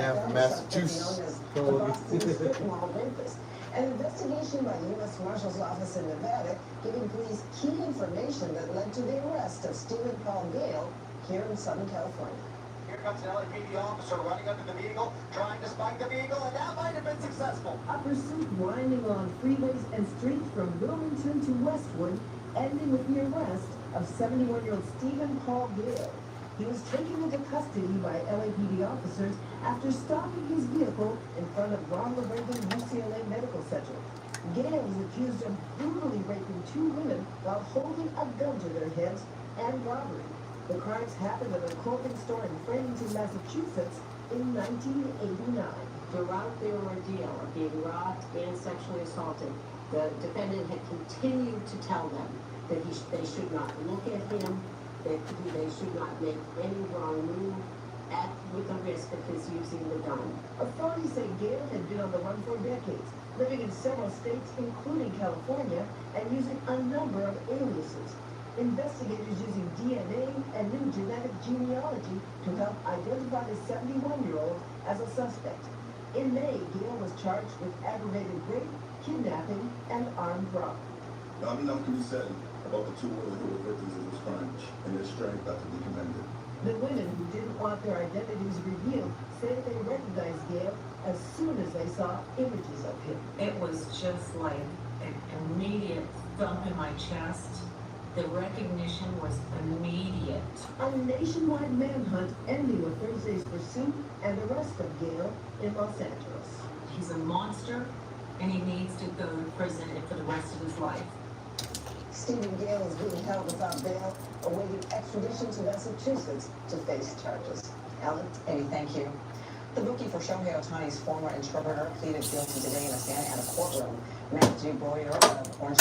down from Massachusetts. An investigation by the U.S. Marshal's Office in Nevada giving police key information that led to the arrest of Stephen Paul Gale here in Southern California. Here comes an LAPD officer running under the vehicle, trying to spike the vehicle, and that might have been successful. A pursuit winding on freeways and streets from Wilmington to Westwood, ending with the arrest of 71-year-old Stephen Paul Gale. He was taken into custody by LAPD officers after stopping his vehicle in front of Ronald Reagan UCLA Medical Center. Gale was accused of brutally raping 2 women while holding a gun to their heads and robbery. The crimes happened at a clothing store in Framingham, Massachusetts in 1989. Throughout their ordeal of being robbed and sexually assaulted, the defendant had continued to tell them that they should not look at him, that they should not make any wrong move with the risk of his using the gun. Authorities say Gale had been on the run for decades, living in several states, including California, and using a number of aliases. Investigators using DNA and new genetic genealogy to help identify the 71-year-old as a suspect. In May, Gale was charged with aggravated rape, kidnapping, and armed robbery. Not enough can be said about the 2 women who were victims of this crime, and their strength got to be commended. The women who didn't want their identities revealed say they recognized Gale as soon as they saw images of him. It was just like an immediate thump in my chest. The recognition was immediate. A nationwide manhunt ending with Thursday's pursuit and arrest of Gale in Los Angeles. He's a monster, and he needs to go to prison for the rest of his life. Stephen Gale is being held without bail, awaiting extradition to Massachusetts to face charges. Ellen? Amy, thank you. The bookie for Shohei Ohtani's former interpreter pleaded guilty today in a Santa Ana courtroom. Matthew Boyer of Orange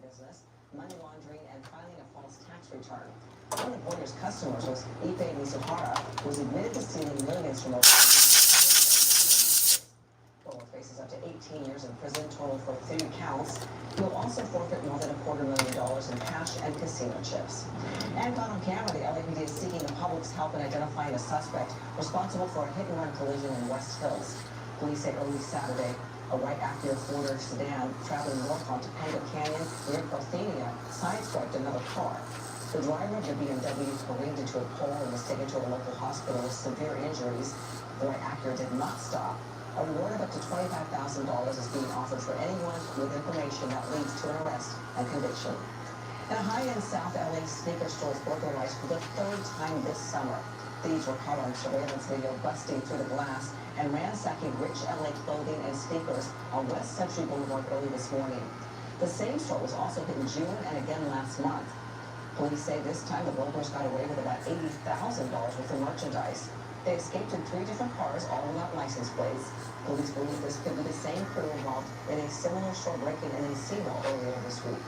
business, money laundering, and filing a false tax return. One of Boyer's customers was Ipe Mizuhara, who was admitted to stealing millions from Boyer faces up to 18 years in prison, total for 3 counts. He will also forfeit more than $250,000 in cash and casino chips. And caught on camera, the LAPD is seeking the public's help in identifying a suspect responsible for a hit-and-run collision in West Hills. Police say early Saturday, a white Acura 4-door sedan traveling north on Topanga Canyon near Parthenia sideswiped another car. The driver of the BMW careened into a pole and was taken to a local hospital with severe injuries. The white Acura did not stop. A reward of up to $25,000 is being offered for anyone with information that leads to an arrest and conviction. And a high-end South LA sneaker store is burglarized for the 3rd time this summer. Thieves were caught on surveillance video busting through the glass and ransacking rich LA clothing and sneakers on West Century Boulevard early this morning. The same store was also hit in June and again last month. Police say this time the burglars got away with about $80,000 worth of merchandise. They escaped in 3 different cars, all without license plates. Police believe this could be the same crew involved in a similar store break-in in Encino earlier this week.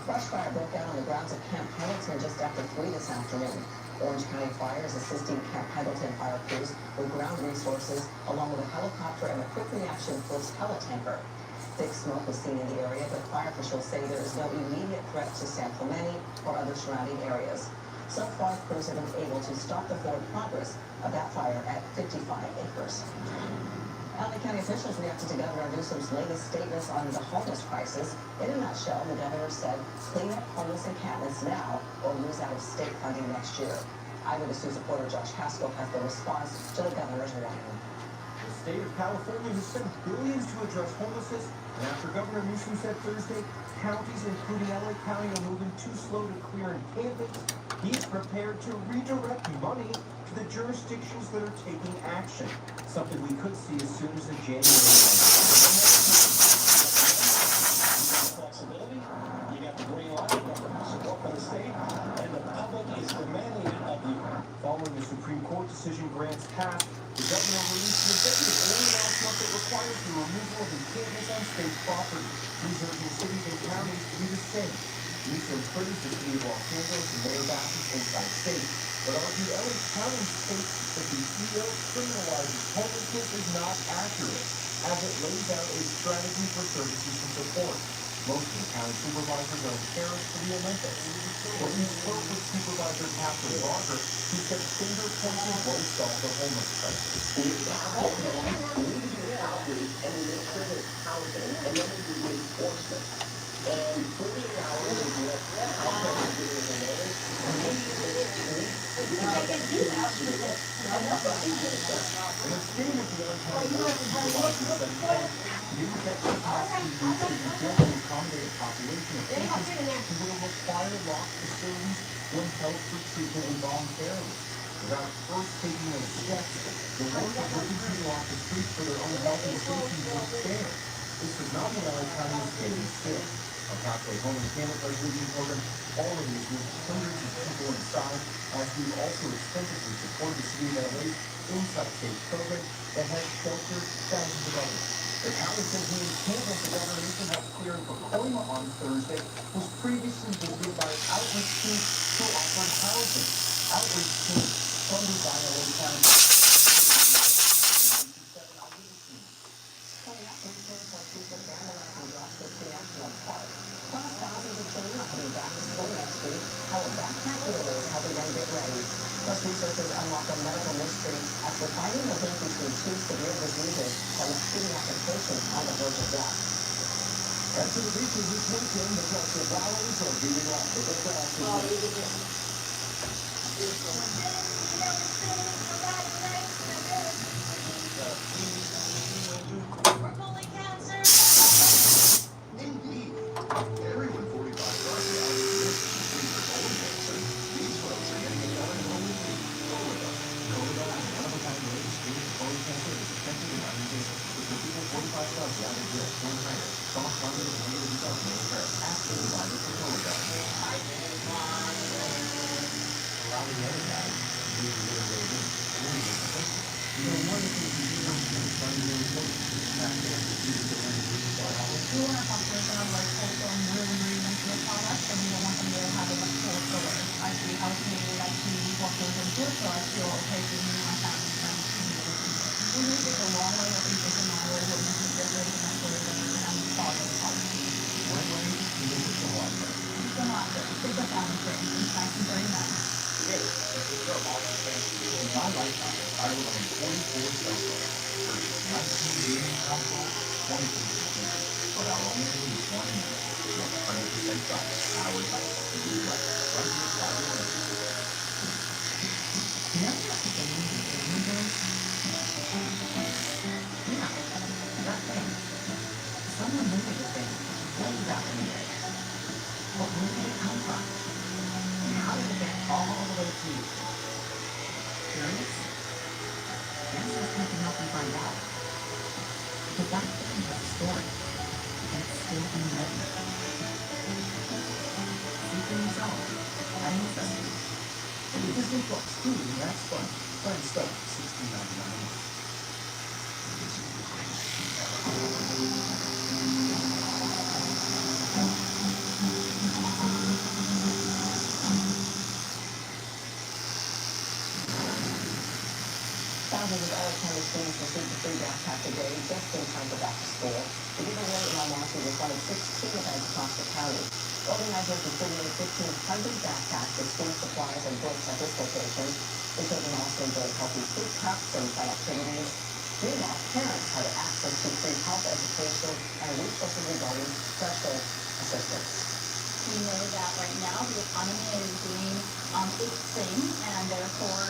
Brush fire broke out on the grounds of Camp Pendleton just after 3 this afternoon. Orange County Fire is assisting Camp Pendleton fire crews with ground resources, along with a helicopter and a quick reaction force helitanker. Thick smoke was seen in the area, but fire officials say there is no immediate threat to San Clemente or other surrounding areas. So far, crews have been able to stop the forward progress of that fire at 55 acres. LA County officials reacted to Governor Newsom's latest statements on the homeless crisis. In a nutshell, the governor said, clean up homeless encampments now or lose out of state funding next year. Eyewitness News reporter Josh Haskell has the response to the governor's warning. The state of California has spent billions to address homelessness, and after Governor Newsom said Thursday, counties including LA County are moving too slow to clear encampments, he's prepared to redirect money to the jurisdictions that are taking action, something we could see as soon as the January. Flexibility, you got the green light, you got the support from the state, and the public is demanding it of you. Following the Supreme Court decision grants passed, the governor released an executive order last month that requires the removal of encampments on state property. He's urging cities and counties to do the same. Newsom praised the city of Los Angeles and Mayor Bassett's inside state, but argued LA County states that the EO criminalizes homelessness is not accurate, as it lays out a strategy for services and support. Most of the county supervisors are in Paris for the Olympics. But we spoke with Supervisor Catherine Barker, who said finger choices won't solve the homeless crisis. We need to get outreach and we make sure there's housing and then we do the enforcement. And 48 hours is what I'll tell you is a notice. And it's getting at the other kind of work supervisors that new Texas capacity needs to be built to accommodate a population of patients who will require locked facilities when held for treatment involuntarily. Without first taking those steps, the work of looking people off the street for their own health and safety won't stand. This is not the LA County is standing still. Our Pathway Home and Family Resolution Program already has moved hundreds of people inside, as we've also extensively supported the city of LA's Inside Safe program that has sheltered thousands of others. The county says the encampment the governor recently helped clear in Pacoima on Thursday was previously visited by outreach teams who offered housing. Outreach teams funded by LA County. Plus, researchers unlock a medical mystery after finding the link between two severe diseases and a treating application on the verge of death. And to the beaches this weekend, the Delta Valleys are beating off the We're pulling cancer. Indeed. Everyone 45 plus now is free for colon cancer. These folks are getting it done in only week. Cologuard is one of a kind way to screen for colon cancer is effective and non-invasive. For people 45 plus, the average risk, one higher. Soft funding and negative results may occur. Ask your provider for Cologuard. A lot of the other guys, they really do. You know, one of the things you do is find your employees. That's the disease that we're doing. We want to help them like also really into the product, and we don't want them to have a much more filler. Actually helps me actually what goes into it, so I feel okay giving my family friends. We need to go a long way, I think it's a long way, what we can get rid of and sort of and follow the policy. One way to make it so hard. It's a lot, it's a family thing, and thank you very much. In my lifetime, I will own 44 cell phones. 19 gaming consoles, 22 computers. But I'll only use one minute. 100% done. Hours to do right. Right here, right here. You know what the gaming is? Yeah, that thing. Someone made this thing way back in the day. But where did it come from? And how did it get all the way to you? Curious? Guess I can help you find out. Because that thing has a story. And it's still being written. See for yourself. I'm interested. And the Disney Plus, Hulu, that's fun. Plan start $16.99. Thousands of LA County students received a free backpack today just in time for back to school. The giveaway in El Monte was one of 16 events across the county. Organizers distributed 1,500 backpacks with school supplies and books at this location. The children also enjoyed healthy food cups and fun activities. Meanwhile, parents had access to free health education and resources regarding special assistance. We know that right now the economy is doing its thing, and therefore,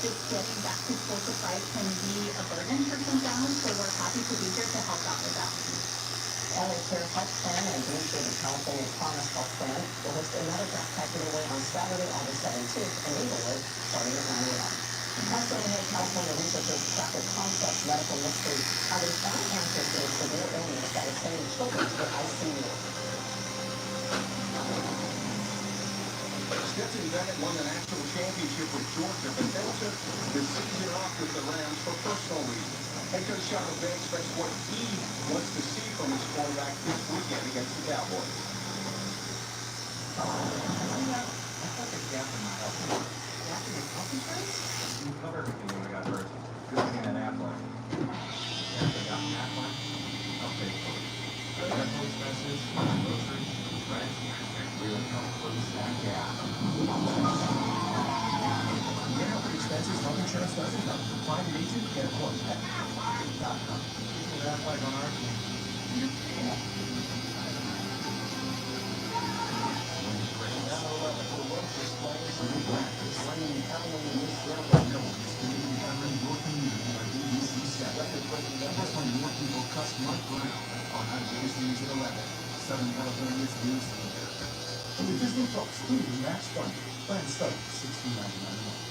just getting back to school supplies can be a burden for some families, so we're happy to be here to help out with that. LA Care Health Plan and Blue State of California Promise Health Plan will host another backpack giveaway on Saturday, August 17th in Inglewood, starting at 9 a.m. Also, California researchers track a complex medical mystery, how they found answers to a severe illness that is sending children to the ICU. Stetson Bennett won the national championship with Georgia, but then took the season off with the Rams for personal reasons. Head coach Sean McVay expects what he wants to see from his quarterback this weekend against the Cowboys. I thought the gap in my health. Gap in your health insurance? You cover everything when I got hurt. Good thing in that line. Yeah, they got that line. I'll pay for it. Medical expenses, groceries, rent, really help close that gap. Get out the expenses doesn't come. Find an agent, get a quote at Barbering.com. That's like on our team. Southern California's news leader. So the Disney Fox Studios Match Fund. Plan start $16.99 a month.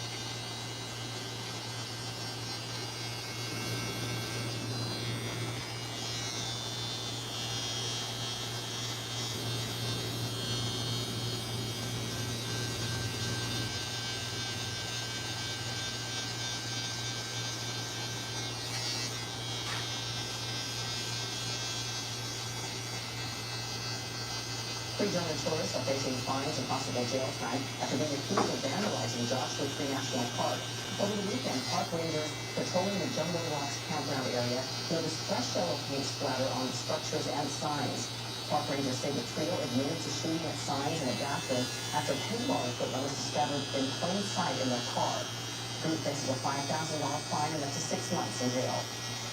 Three German tourists are facing fines and possible jail time after being accused of vandalizing Joshua Tree National Park. Over the weekend, park rangers patrolling the Jumbo Rocks campground area noticed fresh yellow paint splatter on structures and signs. Park rangers say the trio admitted to shooting at signs in a bathroom after paintball equipment was discovered in plain sight in their car. The group faces a $5,000 fine and up to 6 months in jail.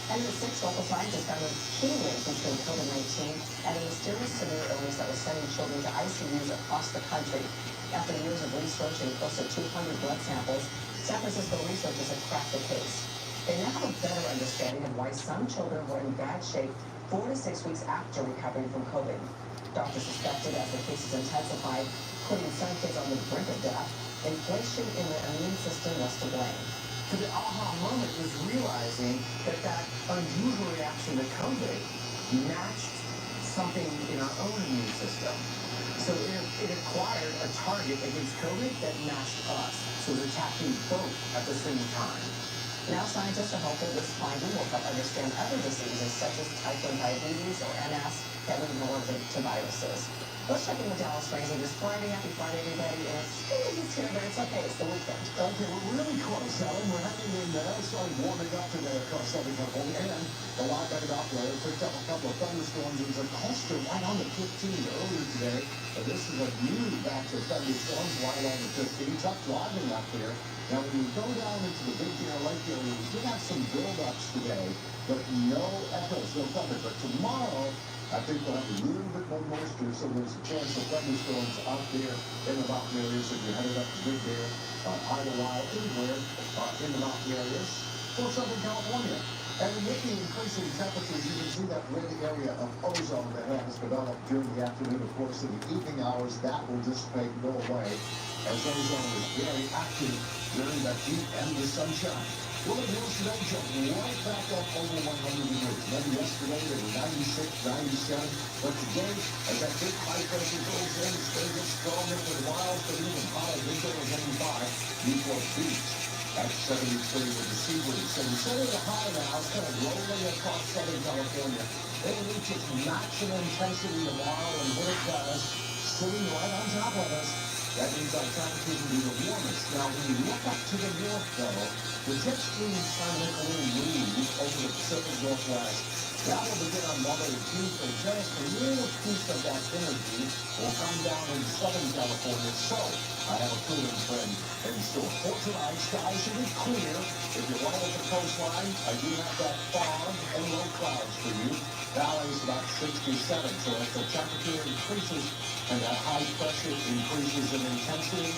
And the 6 local scientists found a key link between COVID-19 and a mysterious severe illness that was sending children to ICUs across the country. After years of research and close to 200 blood samples, San Francisco researchers have cracked the case. They now have a better understanding of why some children were in bad shape 4 to 6 weeks after recovering from COVID. Doctors suspected, as the cases intensified, putting some kids on the brink of death, inflation in their immune system was to blame. So the aha moment was realizing that that unusual reaction to COVID matched something in our own immune system. So it acquired a target against COVID that matched us. So it was attacking both at the same time. Now scientists are hopeful this finding will help understand other diseases such as type 1 diabetes or MS that lead more linked to viruses. Let's check in with Dallas Fraser this Friday. Happy Friday, everybody. And it's here, but it's okay. It's the weekend. Okay, we're really close, Ellen. We're hanging in there. It started warming up today across Southern California. And the live band operator picked up a couple of thunderstorms. It was a cluster right on the 15 earlier today. But this is a new batch of thunderstorms right along the 15. Tough driving out there. Now, when you go down into the Big Bear Lake area, we did have some buildups today, but no echoes, no thunder. But tomorrow, I think we'll have a little bit more moisture, so there's a chance of thunderstorms out there in the mountain areas. If you're headed up to Big Bear, Idlewild, anywhere in the mountain areas for Southern California. And with the increasing temperatures, you can see that red area of ozone that has developed during the afternoon. Of course, in the evening hours, that will dissipate and go away, as ozone is very active during that heat and the sunshine. Well, the hills today jumped right back up over 100 degrees. Maybe yesterday they were 96, 97, but today, as that big high pressure goes in, it's going to get stronger for a while, but even higher, midday of 85, Newport Beach at 73 with the sea breeze. So the center of the high now is kind of rolling across Southern California. It will reach its maximum intensity tomorrow, and when it does, sitting right on top of us, that means our temperatures will be the warmest. Now, when you look up to the north, though, the jet stream is trying to make a little move over the Pacific Northwest. That will begin on Monday and Tuesday. Just a little piece of that energy will come down in Southern California. So, I have a cooling trend in store. For tonight, skies should be clear. If you're right at the coastline, I do have that fog and low clouds for you. Valley's about 67, so as the temperature increases and that high pressure increases in intensity,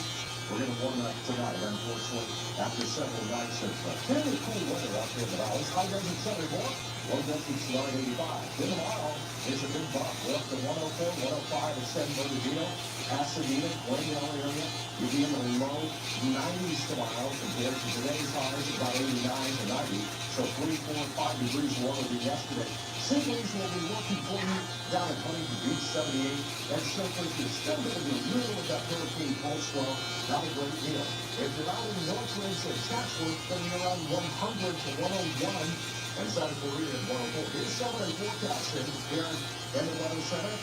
we're going to warm up tonight, unfortunately, after several nights of fairly cool weather out here in the valleys. High does at 74, low does at 85. Then tomorrow, there's a big bump. We're up to 104, 105 at San Bernardino, Pasadena, Glendale area. You'll be in the low 90s tomorrow compared to today's highs, about 89 to 90. So 3, 4, 5 degrees warmer than yesterday. Sea breeze will be working for you down at Huntington Beach, 78. And so if you're still going to be a little of that hurricane pulse flow, not a great deal. If you're out in the Northwoods or Chatsworth, then you're around 100 to 101. And Santa Clarita at 104. Here's 7-day forecasting here in the Weather Center.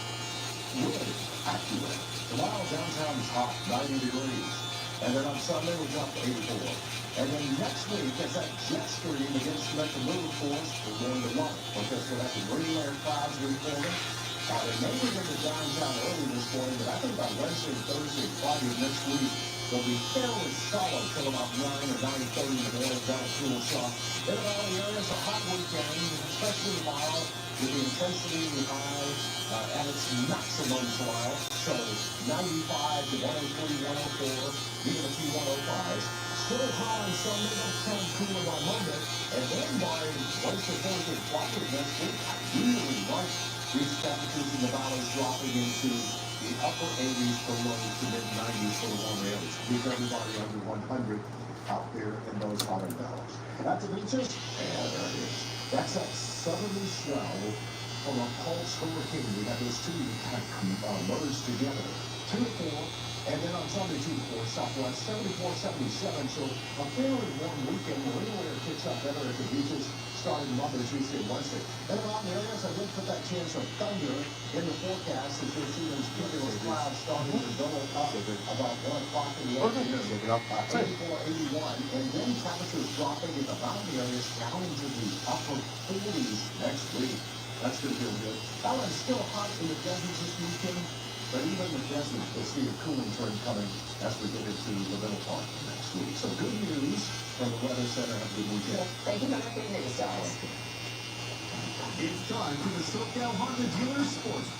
Really accurate. Tomorrow downtown is hot, 90 degrees. And then on Sunday we'll drop to 84. And then next week, as that jet stream begins to make a move for us, we're going to love it. Because we'll have the green layer clouds reforming. They may get into downtown early this morning, but I think by Wednesday, Thursday, Friday of next week, They'll be fairly solid till about 9 or 9:30 in the morning. That'll cool us off. In and out of the areas, a hot weekend, especially tomorrow, with the intensity high at its maximum tomorrow. So 95 to 103, 104, even a few 105s. Still high on Sunday, they'll turn cooler by Monday. And then by Oyster, Thursday, Friday next week, really nice. These temperatures in the valleys dropping into the upper 80s to low to mid 90s for the warm areas. Leave everybody under 100 out there in those hotter valleys. At the beaches, and there it is. That's that southerly swell from a pulse hurricane. We have those two kind of merged together. 2 to 4, and then on Sunday 2 to 4 southwest, 74, 77. So a fairly warm weekend. Marine weather kicks up better at the beaches starting Monday, Tuesday, and Wednesday. Then around the areas, I did put that chance of thunder in the forecast as you'll see those cumulus clouds starting to double up about 1 o'clock in the afternoon. 84, 81, and then temperatures dropping in the mountain areas down into the upper 40s next week. That's going to feel good. That one's still hot in the deserts this weekend, but even the deserts will see a cooling trend coming as we get into the middle part of next week. So good news from the Weather Center. Have a good weekend. Thank you for that good news, guys. It's time for the SoCal Honda Dealer Sports.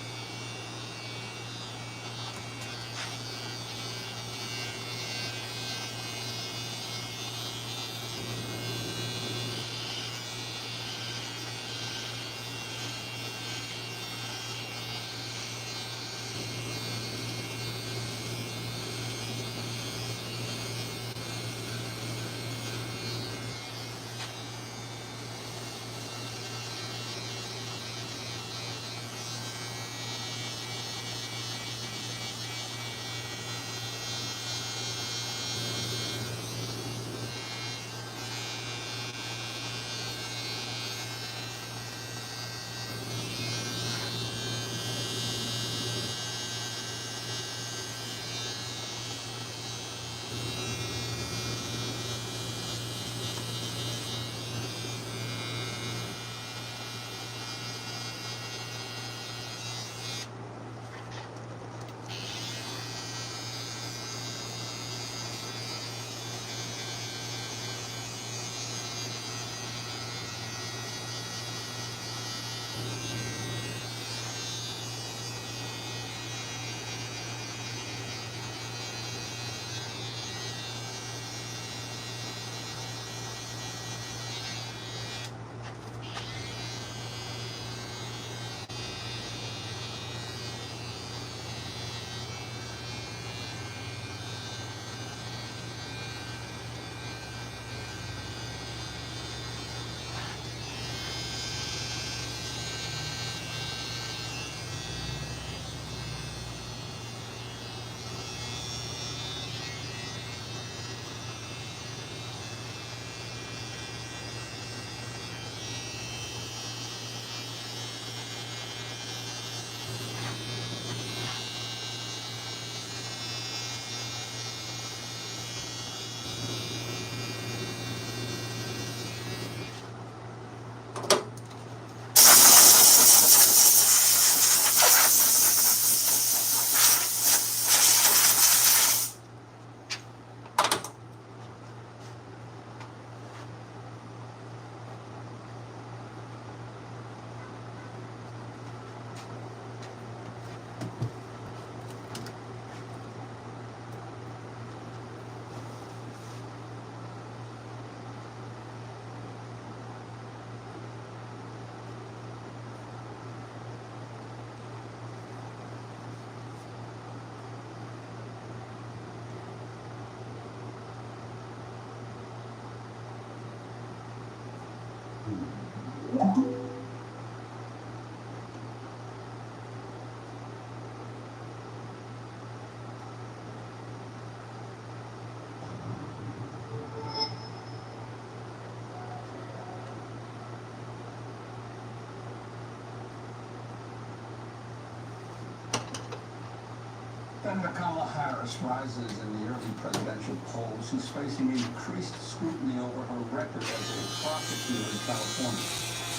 Senator Kamala Harris rises in the early presidential polls. She's facing increased scrutiny over her record as a prosecutor in California.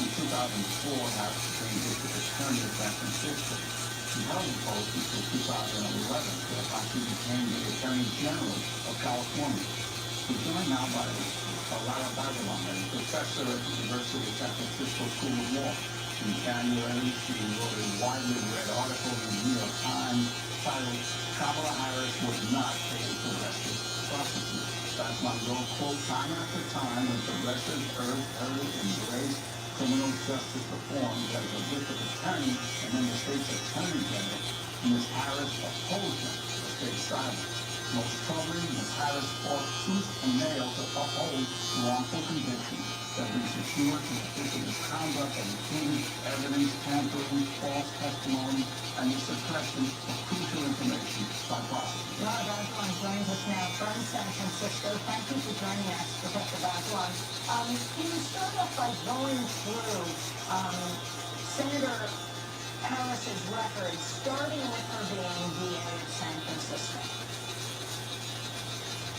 In 2004, Harris became district attorney of San Francisco. She held the post until 2011, where she became the Attorney General of California. She's joined now by Barbering, a professor at the University of San Francisco School of Law. In January, she wrote a widely read article in the New York Times titled, "Kamala Harris was not a progressive prosecutor." Monroe quote time after time when progressives urged her to embrace criminal justice reforms as a district attorney and then the state's attorney general. Ms. Harris opposed them or stayed silent. Most troubling, Ms. Harris fought tooth and nail to uphold wrongful convictions that we secured to official misconduct that included evidence tampering, false testimony, and the suppression of crucial information by prosecutors. Ron Bazelon joins us now from San Francisco. Thank you for joining us, Professor Bazelon. Can you start off by going through Senator Harris's record, starting with her being DA of San Francisco?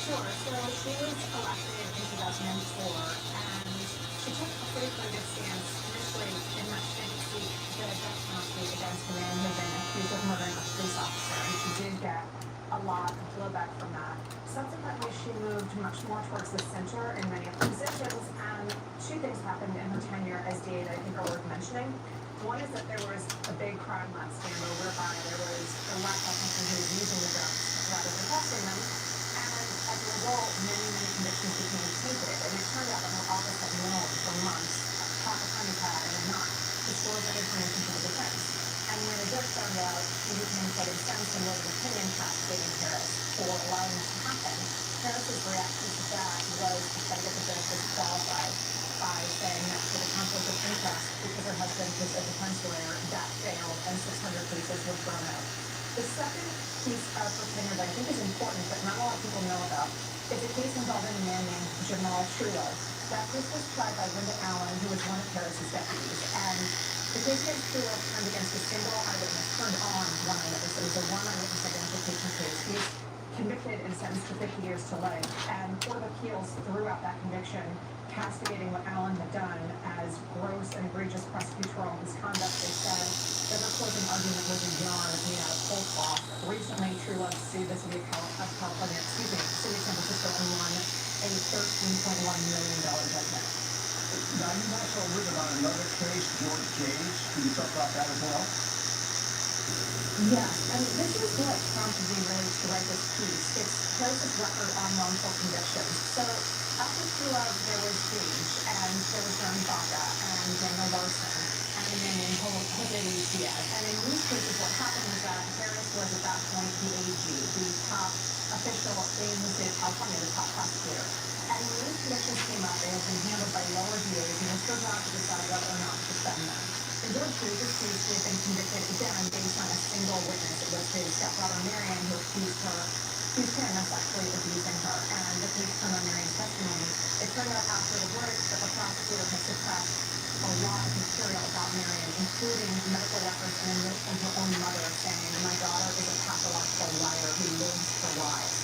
Sure. So she was elected in 2004, and she took a pretty good stance initially in that she didn't seek the death penalty against the man who had been accused of murdering a police officer, and she did get a lot of blowback from that. Subsequently, she moved much more towards the center in many of her positions, and two things happened in her tenure as DA that I think are worth mentioning. One is that there was a big crime lab scandal whereby there was a laptop company who was using the drugs rather than testing them. As a result, many convictions became tainted, and it turned out that her office had known for months, caught the honey pad and had not disclosed that information to the defense. And when a judge found out, he became quite incensed and wrote an opinion castigating Harris for allowing this to happen. Harris's reaction to that was to try to get the judge disqualified by saying that for the conflict of interest, because her husband was a defense lawyer, that failed and 600 cases were thrown out. The second piece of her tenure that I think is important, but not a lot of people know about, is a case involving a man named Jamal Trudeau. That case was tried by Linda Allen, who was one of Harris's deputies. And the case against Trudeau turned against a single eyewitness, turned on one eyewitness. It was a one eyewitness identification case. He was convicted and sentenced to 50 years to life. And Court of Appeals threw out that conviction, castigating what Allen had done as gross and egregious prosecutorial misconduct. They said that her closing argument was a yarn made out of whole cloth. Recently, Trudeau sued the city of California, city of San Francisco, and won a $13.1 million judgment. Now, you've also written on another case, George Gage. Can you talk about that as well? Yes, and this is what prompted me really to write this piece. It's Harris's record on wrongful convictions. So after Trudeau, there was Gage, and there was John Baca, and Daniel Larson, and a man named Jose Luis Diaz. And in these cases, what happened was that Harris was at that point the AG, the top official in the state of California, the top prosecutor. And when these convictions came up, they had been handled by lower DAs, and they still got to decide whether or not to defend them. In George Gage's case, he had been convicted again based on a single witness. It was his stepdaughter Marion who accused him of sexually abusing her. And the case turned on Marion's testimony. It turned out after the verdict that the prosecutor had suppressed a lot of material about Marion, including medical records and a note from her own mother saying, "My daughter is a pathological liar who lives for lies."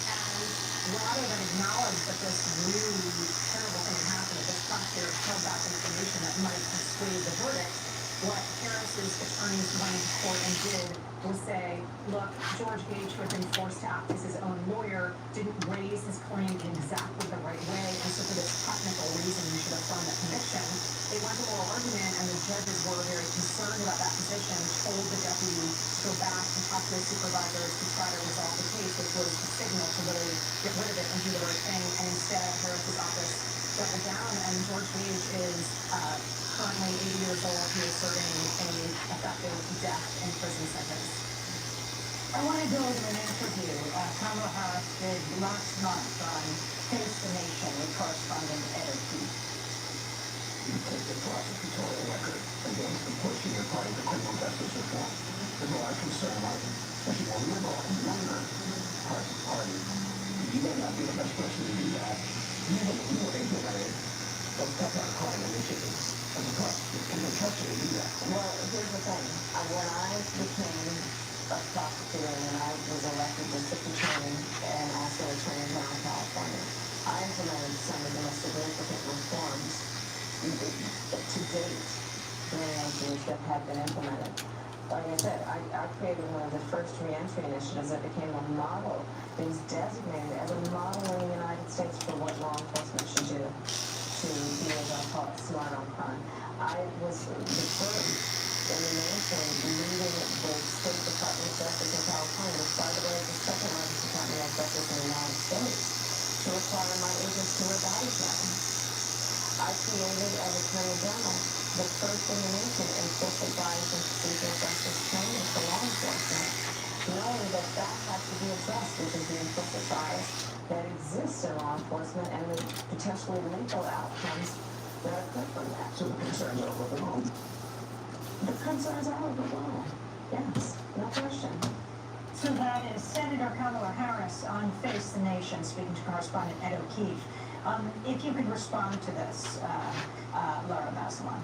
And rather than acknowledge that this really terrible thing had happened, that this prosecutor held back information that might have swayed the verdict, what Harris's attorneys went into court and did was say, look, George Gage, who had been forced to act as his own lawyer, didn't raise his claim in exactly the right way, and so for this technical reason, you should affirm that conviction. They went to oral argument, and the judges were very concerned about that position, told the deputy to go back and talk to his supervisors to try to resolve the case, which was a signal to really get rid of it and do the right thing, and instead Harris's office doubled down, and George Gage is currently 80 years old. He is serving a effective death in prison sentence. I want to go to an interview Kamala Harris did last month on Face the Nation with correspondent Ed Keith. You take the prosecutorial record against the pushing your party to criminal justice reform. There's a lot of concern about it, especially when we liberal and younger party. You may not be the best person to do that. You would implement those tough on crime initiatives as a prosecutor. Can you trust you to do that? Well, here's the thing. When I became a prosecutor and I was elected district attorney and also attorney general of California, I implemented some of the most significant reforms to date, things that have been implemented. like I said, I created one of the first reentry initiatives that became a model. It was designated as a model in the United States for what law enforcement should do to be, as I call it, smart on crime. I was the first in the nation leading the State Department of Justice in California, which, by the way, is the second largest Department of Justice in the United States, to require my agents to wear body cam. I created, as Attorney General, the first in the nation implicit bias and procedural justice training for law enforcement, knowing that that has to be addressed, which is the implicit bias that exists in law enforcement and the potentially lethal outcomes that occur from that. So the concerns are overblown. The concerns are overblown. Yes, no question. So that is Senator Kamala Harris on Face the Nation, speaking to correspondent Ed O'Keefe. If you could respond to this, Laura Masselon.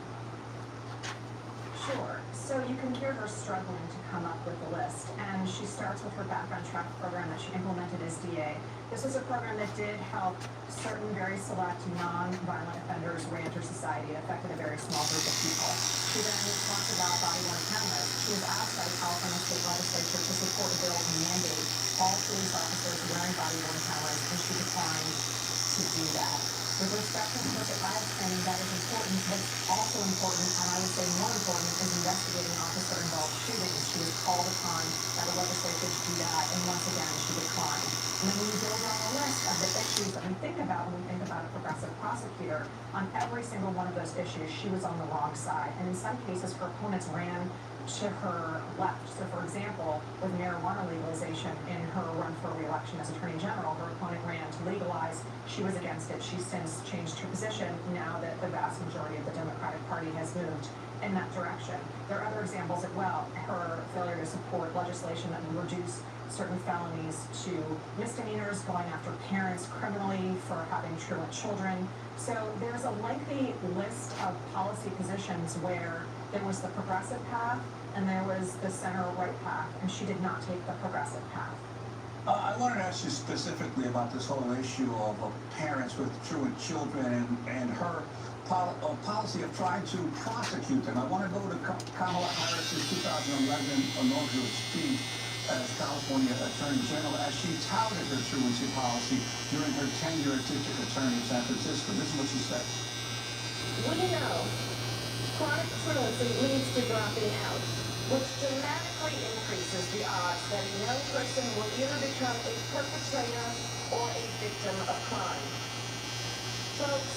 Sure. So you can hear her struggling to come up with a list, and she starts with her background check program that she implemented as DA. This was a program that did help certain very select non-violent offenders re-enter society. It affected a very small group of people. She then talked about body-worn cameras. She was asked by the California State Legislature to support a bill to mandate all police officers wearing body-worn cameras, and she declined to do that. With respect to implicit bias training, that is important, but it's also important, and I would say more important, is investigating officer-involved shootings. She was called upon by the legislature to do that, and once again, she declined. And then when you build on a list of the issues that we think about when we think about a progressive prosecutor, on every single one of those issues, she was on the wrong side. And in some cases, her opponents ran to her left. So, for example, with marijuana legalization in her run for re-election as Attorney General, her opponent ran to legalize. She was against it. She's since changed her position now that the vast majority of the Democratic Party has moved in that direction. There are other examples as well. Her failure to support legislation that would reduce certain felonies to misdemeanors, going after parents criminally for having truant children. So there's a lengthy list of policy positions where there was the progressive path and there was the center-right path, and she did not take the progressive path. I wanted to ask you specifically about this whole issue of parents with truant children and her policy of trying to prosecute them. I want to go to Kamala Harris's 2011 inaugural speech as California Attorney General as she touted her truancy policy during her tenure as District Attorney in San Francisco. This is what she said. We know chronic truancy leads to dropping out, which dramatically increases the odds that a young person will either become a perpetrator or a victim of crime. Folks,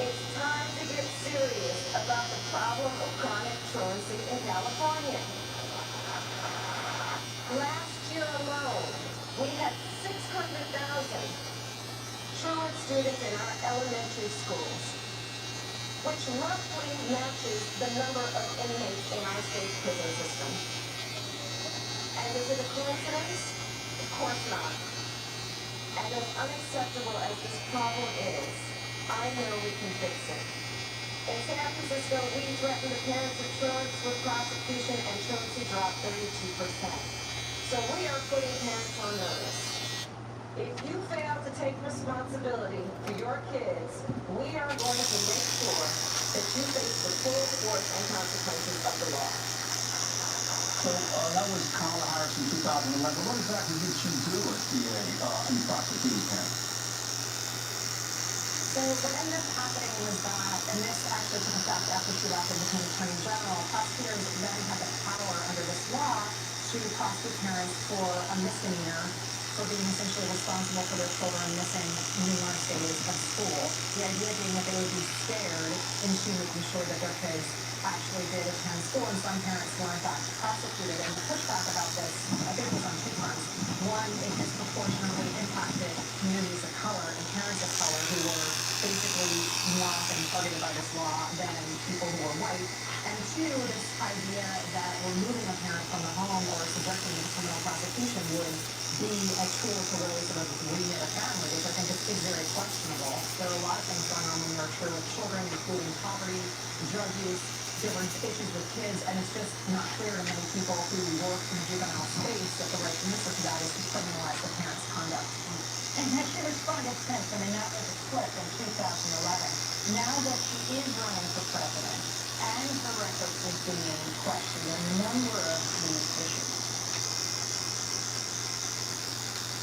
it's time to get serious about the problem of chronic truancy in California. Last year alone, we had 600,000 truant students in our elementary schools, which roughly matches the number of inmates in our state prison system. And is it a coincidence? Of course not. And as unacceptable as this problem is, I know we can fix it. In San Francisco, we threatened the parents of truants with prosecution, and truancy dropped 32%. So we are putting parents on notice. If you fail to take responsibility for your kids, we are going to make sure that you face the full force and consequences of the law. So that was Kamala Harris in 2011. What exactly did she do as DA in prosecuting parents? So what ended up happening was that, and this actually took effect after she left and became Attorney General, prosecutors then had the power under this law to prosecute parents for a misdemeanor for being essentially responsible for their children missing numerous days of school. The idea being that they would be scared into making sure that their kids actually did attend school, and some parents were in fact prosecuted. And the pushback about this, I think, was on two fronts. One, it disproportionately impacted communities of color and parents of color who were basically more often targeted by this law than people who were white. And two, this idea that removing a parent from the home or subjecting them to criminal prosecution would be a tool to really sort of reknit a family, which I think is very questionable. There are a lot of things going on when you're true with children, including poverty, drug use, different issues with kids, and it's just not clear to many people who work in the juvenile space that the right answer to that is to criminalize the parent's conduct. And has she responded since? I mean, that was a split in 2011. Now that she is running for president, and her record is being questioned. A number of these issues.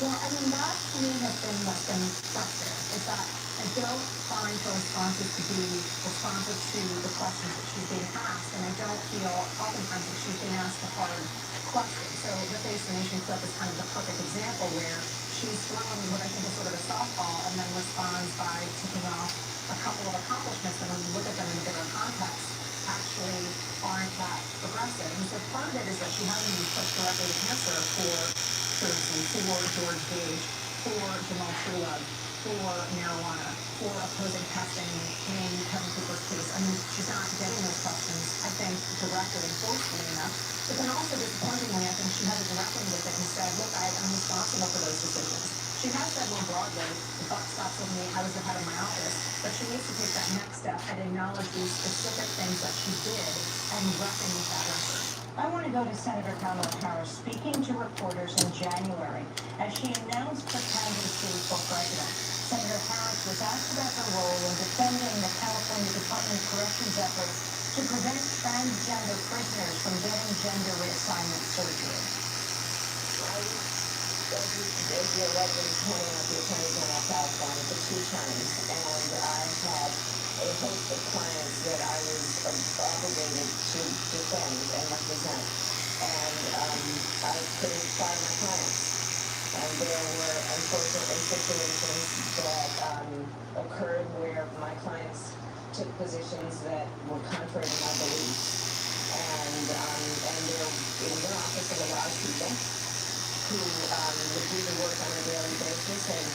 Well, I mean, that to me has been what's been frustrating, is that I don't find her responses to be responsive to the questions that she's being asked, and I don't feel oftentimes that she's being asked a hard question. So the Face the Nation clip is kind of the perfect example where she's throwing what I think is sort of a softball and then responds by ticking off a couple of accomplishments that when you look at them in a bigger context actually aren't that progressive. And so part of it is that she hasn't even put directly to answer for for George Gage, for Jamal Truelove, for marijuana, for opposing testing in Kevin Cooper's case. I mean, she's not getting those questions, I think, directly and forcefully enough. But then also, disappointingly, I think she hasn't reckoned with it and said, look, I am responsible for those decisions. She has said more broadly, the buck stops with me, I was the head of my office, but she needs to take that next step and acknowledge these specific things that she did and reckon with that record. I want to go to Senator Kamala Harris speaking to reporters in January as she announced her candidacy for president. Senator Harris was asked about her role in defending the California Department of Corrections efforts to prevent transgender prisoners from getting gender reassignment surgery. As you're already pointing out, the Attorney General of California for 2 terms, and I had a host of clients that I was obligated to defend and represent. And I couldn't find my clients. And there were, unfortunately, situations that occurred where my clients took positions that were contrary to my beliefs. And there, in the office of a lot of people who would do the work on a daily basis, and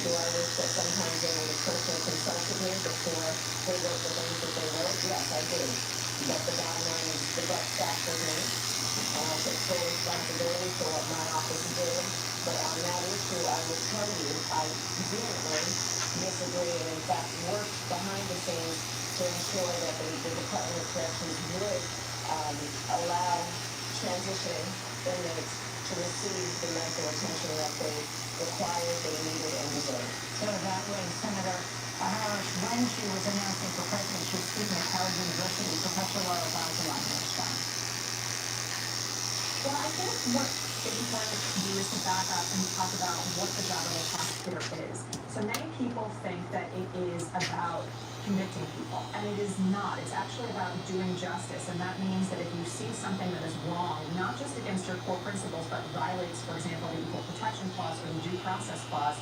do I wish that sometimes they would have personally consulted me before they wrote the things that they wrote? Yes, I do. But the bottom line is the buck stops with me. And I take full responsibility for what my office did. But on that issue, I will tell you, I vehemently disagree and in fact worked behind the scenes to ensure that the Department of Corrections would allow transitioning inmates to receive the medical attention that they required, they needed, and deserved. So that way, Senator Harris, when she was announcing for president, she was speaking at Howard University. Professor Laura Bazelon will respond. Well, I think what is important to do is to back up and talk about what the job of a prosecutor is. So many people think that it is about convicting people, and it is not. It's actually about doing justice, and that means that if you see something that is wrong, not just against your core principles, but violates, for example, the Equal Protection Clause or the Due Process Clause,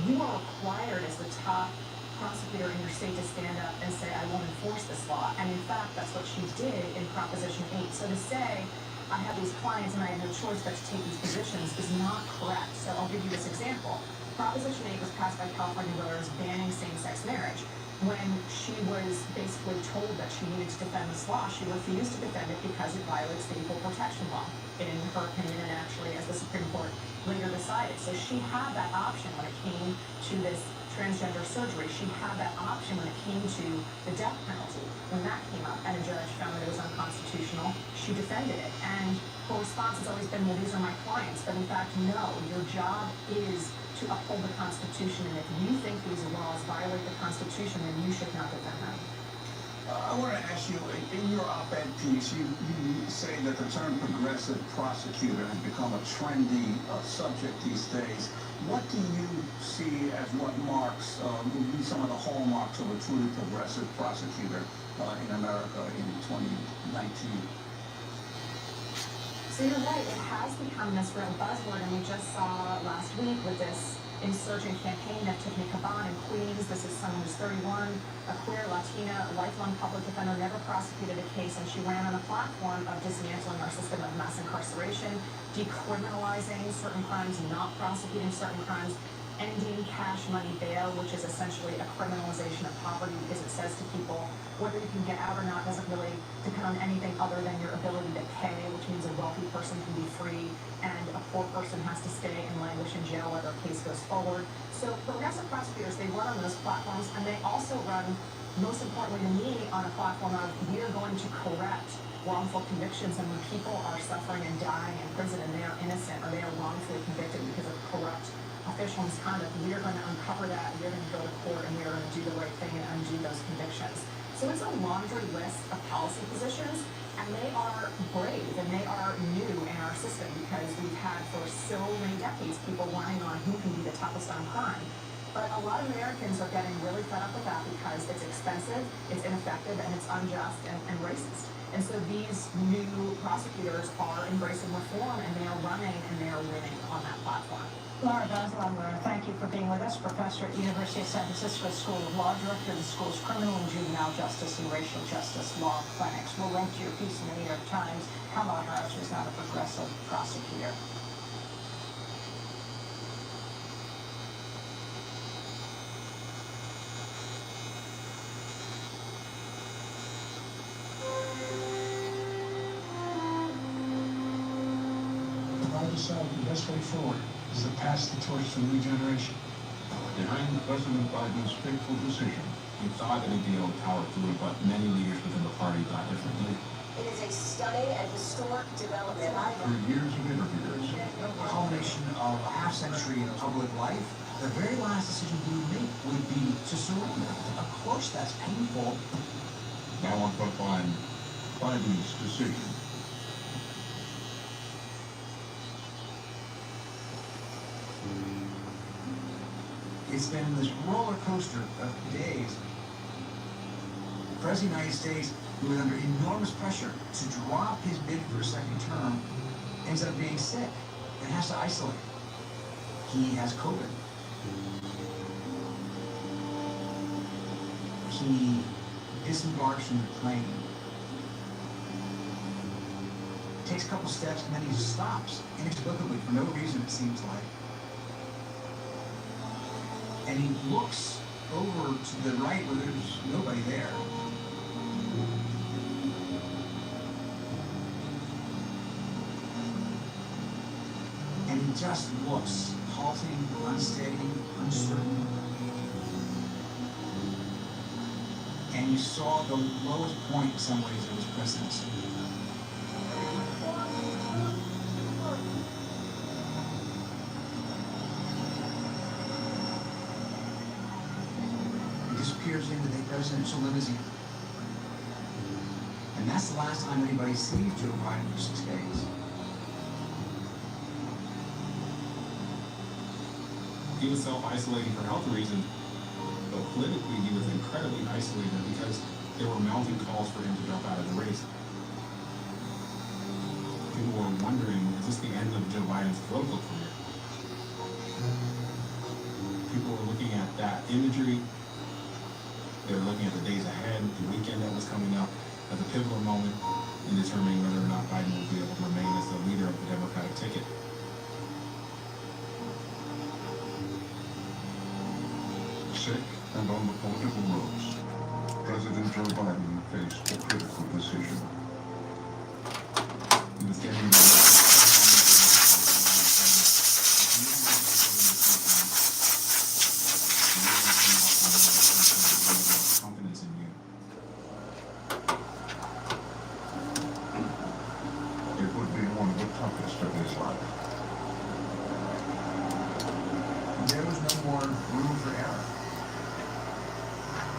you are required as the top prosecutor in your state to stand up and say, I won't enforce this law. And in fact, that's what she did in Proposition 8. So to say, I have these clients and I have no choice but to take these positions is not correct. So I'll give you this example. Proposition 8 was passed by California voters banning same-sex marriage. When she was basically told that she needed to defend this law, she refused to defend it because it violates the Equal Protection Law, in her opinion, and actually as the Supreme Court later decided. So she had that option when it came to this transgender surgery. She had that option when it came to the death penalty. When that came up and a judge found that it was unconstitutional, she defended it. And her response has always been, well, these are my clients. But in fact, no, your job is to uphold the Constitution, and if you think these laws violate the Constitution, then you should not defend them. I want to ask you, in your op-ed piece, you say that the term progressive prosecutor has become a trendy subject these days. What do you see as what marks, would be some of the hallmarks of a truly progressive prosecutor in America in 2019? So you're right, it has become this real buzzword, and we just saw last week with this insurgent campaign of Tiffany Caban in Queens. This is someone who's 31, a queer Latina, a lifelong public defender, never prosecuted a case, and she ran on a platform of dismantling our system of mass incarceration, decriminalizing certain crimes, not prosecuting certain crimes, ending cash money bail, which is essentially a criminalization of poverty because it says to people whether you can get out or not doesn't really depend on anything other than your ability to pay, which means a wealthy person can be free and a poor person has to stay and languish in jail while their case goes forward. So progressive prosecutors, they run on those platforms, and they also run, most importantly to me, on a platform of we are going to correct wrongful convictions, and when people are suffering and dying in prison and they are innocent or they are wrongfully convicted because of corrupt official misconduct, we are going to uncover that, we are going to go to court, and we are going to do the right thing and undo those convictions. So it's a laundry list of policy positions, and they are brave and they are new in our system because we've had for so many decades people running on who can be the toughest on crime. But a lot of Americans are getting really fed up with that because it's expensive, it's ineffective, and it's unjust and racist. And so these new prosecutors are embracing reform, and they are running and they are winning on that platform. Laura Bazelon, thank you for being with us. Professor at University of San Francisco School of Law, Director of the school's Criminal and Juvenile Justice and Racial Justice Law Clinics. We'll link to your piece in the New York Times. Kamala Harris was not a progressive prosecutor. I decided the best way forward is to pass the torch to a new generation. Behind President Biden's fateful decision, he thought that a deal powered through, but many leaders within the party thought differently. It is a stunning and historic development. Through years of interviews, A culmination of a half-century of public life. The very last decision he would make would be to surrender. Of course, that's painful. now on frontline Biden's decision. It's been this roller coaster of days. The President of the United States, who was under enormous pressure to drop his bid for a second term, ends up being sick and has to isolate. He has COVID. He disembarks from the plane, takes a couple steps, and then he stops inexplicably for no reason, it seems like. And he looks over to the right where there's nobody there. And he just looks halting, unsteady, uncertain. And you saw the lowest point in some ways of his presidency. He disappears into the presidential limousine. And that's the last time anybody sees Joe Biden for 6 days. He was self-isolating for health reasons, but politically he was incredibly isolated because there were mounting calls for him to drop out of the race. People were wondering, is this the end of Joe Biden's political career? People were looking at that imagery. They were looking at the days ahead, the weekend that was coming up, as a pivotal moment in determining whether or not Biden would be able to remain as the leader of the Democratic ticket. Sick and on the political ropes, President Joe Biden faced a critical decision. He was getting confidence in you. It would be one of the toughest of his life. There was no more room for error.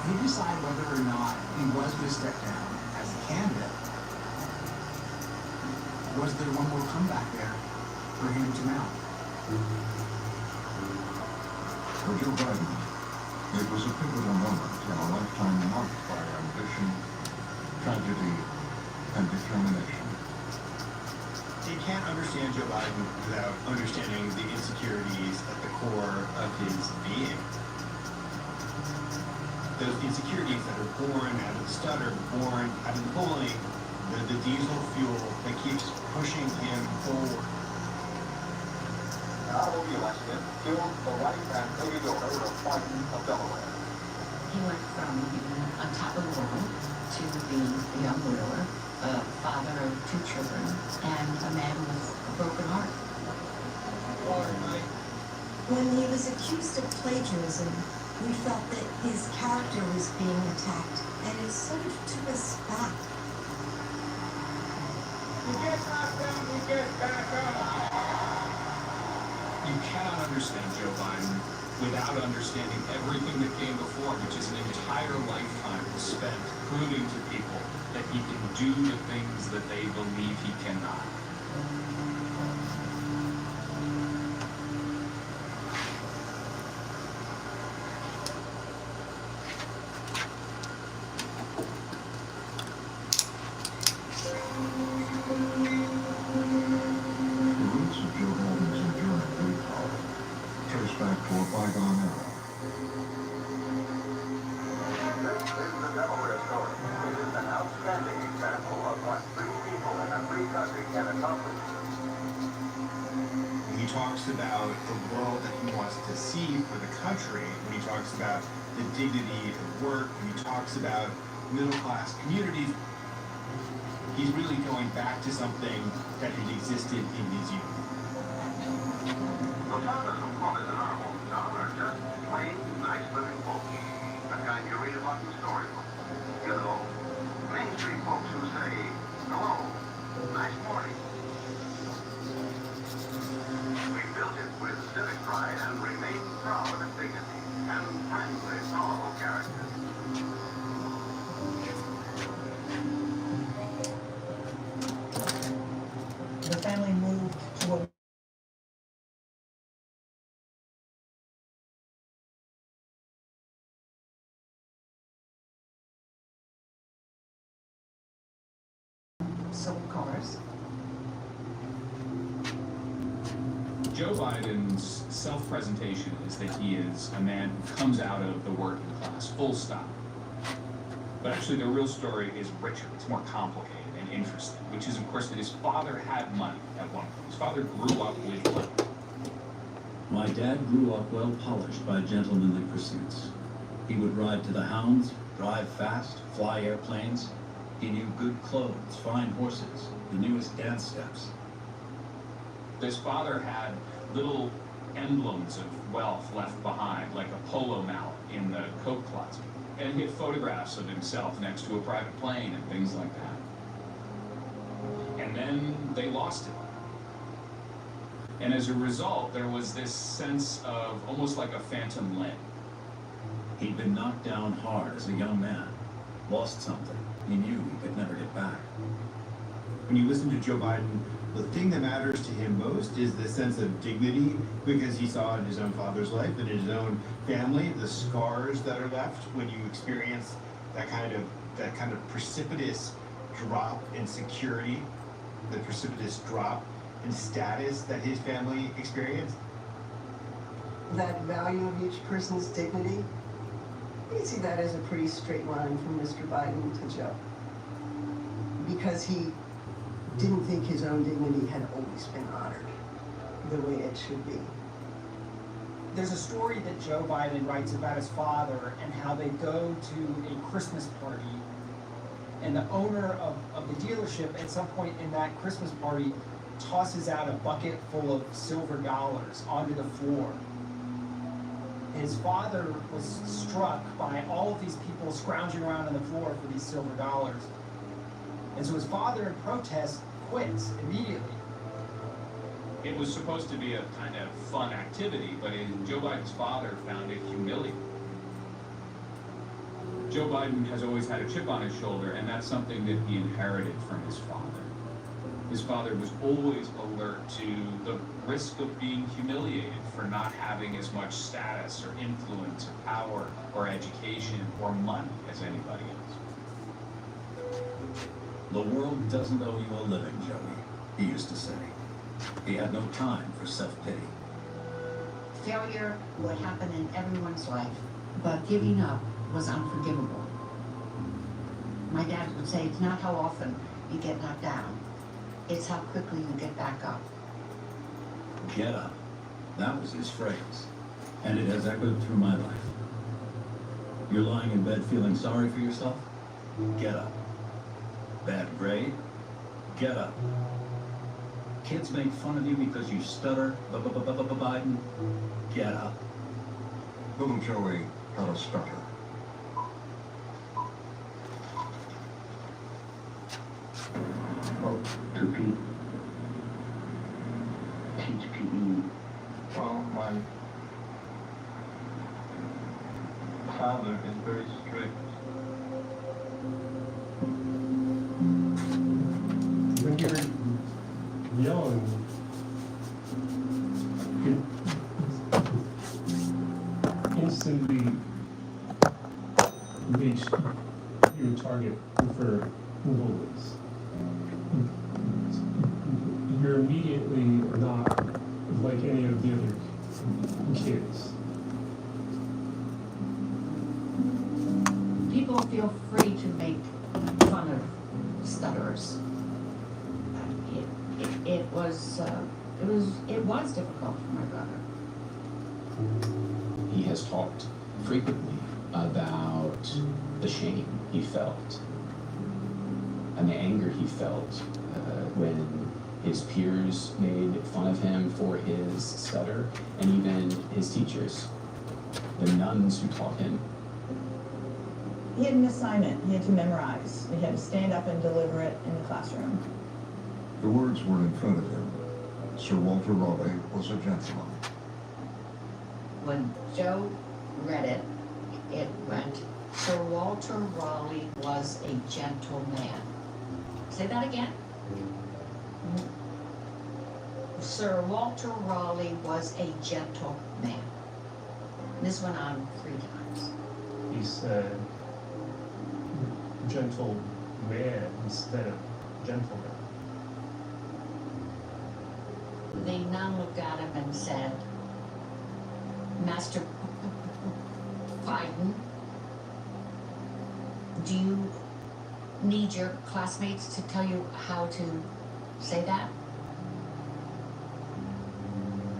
He decided whether or not he was going to step down as a candidate. Was there one more comeback there for him to mount? For Joe Biden, it was a pivotal moment in a lifetime marked by ambition, tragedy, and determination. You can't understand Joe Biden without understanding the insecurities at the core of his being. Those insecurities that are born out of the stutter, born out of the bullying, the diesel fuel that keeps pushing him forward. Now will be elected, killed the wife and baby daughter of Biden of Delaware. He went from being on top of the world to being a young widower, a father of 2 children, and a man with a broken heart. When he was accused of plagiarism, we felt that his character was being attacked, and it sort of took us back. You get knocked down, you get back up. You cannot understand Joe Biden without understanding everything that came before, which is an entire lifetime spent proving to people that he can do the things that they believe he cannot. Back to a bygone era. This is the Delaware story. It is an outstanding example of what free people in a free country can accomplish. He talks about the world that he wants to see for the country, when he talks about the dignity of work, when he talks about middle-class communities. He's really going back to something that had existed in his youth. The founders of Clubs in our hometown are just plain nice living folks. The kind you read about in storybooks. You know, Main Street folks who say, hello, nice morning. We built it with civic pride and remain proud of its dignity and friendly, tolerable character. The family moved to a sold cars. Joe Biden's self-presentation is that he is a man who comes out of the working class, full stop. But actually the real story is richer, it's more complicated and interesting, which is of course that his father had money at one point. His father grew up with money. My dad grew up well polished by gentlemanly pursuits. He would ride to the hounds, drive fast, fly airplanes. He knew good clothes, fine horses, the newest dance steps. His father had little emblems of wealth left behind, like a polo mallet in the coat closet. And he had photographs of himself next to a private plane and things like that. And then they lost it. And as a result, there was this sense of almost like a phantom limb. He'd been knocked down hard as a young man, lost something he knew he could never get back. When you listen to Joe Biden, the thing that matters to him most is the sense of dignity, because he saw in his own father's life and in his own family the scars that are left when you experience that kind of precipitous drop in security, the precipitous drop in status that his family experienced. That value of each person's dignity, you can see that as a pretty straight line from Mr. Biden to Joe. Because he didn't think his own dignity had always been honored the way it should be. There's a story that Joe Biden writes about his father and how they go to a Christmas party, and the owner of the dealership at some point in that Christmas party tosses out a bucket full of silver dollars onto the floor. His father was struck by all of these people scrounging around on the floor for these silver dollars. And so his father, in protest, quits immediately. It was supposed to be a kind of fun activity, but Joe Biden's father found it humiliating. Joe Biden has always had a chip on his shoulder, and that's something that he inherited from his father. His father was always alert to the risk of being humiliated for not having as much status or influence or power or education or money as anybody else. The world doesn't owe you a living, Joey, he used to say. He had no time for self-pity. Failure would happen in everyone's life, but giving up was unforgivable. My dad would say, it's not how often you get knocked down, it's how quickly you get back up. Get up. That was his phrase, and it has echoed through my life. You're lying in bed feeling sorry for yourself? Get up. Bad grade? Get up. Kids make fun of you because you stutter, Biden? Get up. Little Joey had a stutter. Oh, to Pete. Teach PE. Well, my father is very strict. your target for bullies. You're immediately not like any of the other kids. People feel free to make fun of stutterers. It was difficult for my brother. He has talked frequently about the shame he felt and the anger he felt when his peers made fun of him for his stutter, and even his teachers, the nuns who taught him. He had an assignment. He had to memorize. He had to stand up and deliver it in the classroom. The words were in front of him. Sir Walter Raleigh was a gentleman. When Joe read it, it went, Sir Walter Raleigh was a gentleman. Say that again. Sir Walter Raleigh was a gentleman. This went on 3 times. He said gentle man instead of gentleman. The nun looked at him and said, Master Biden, do you need your classmates to tell you how to say that?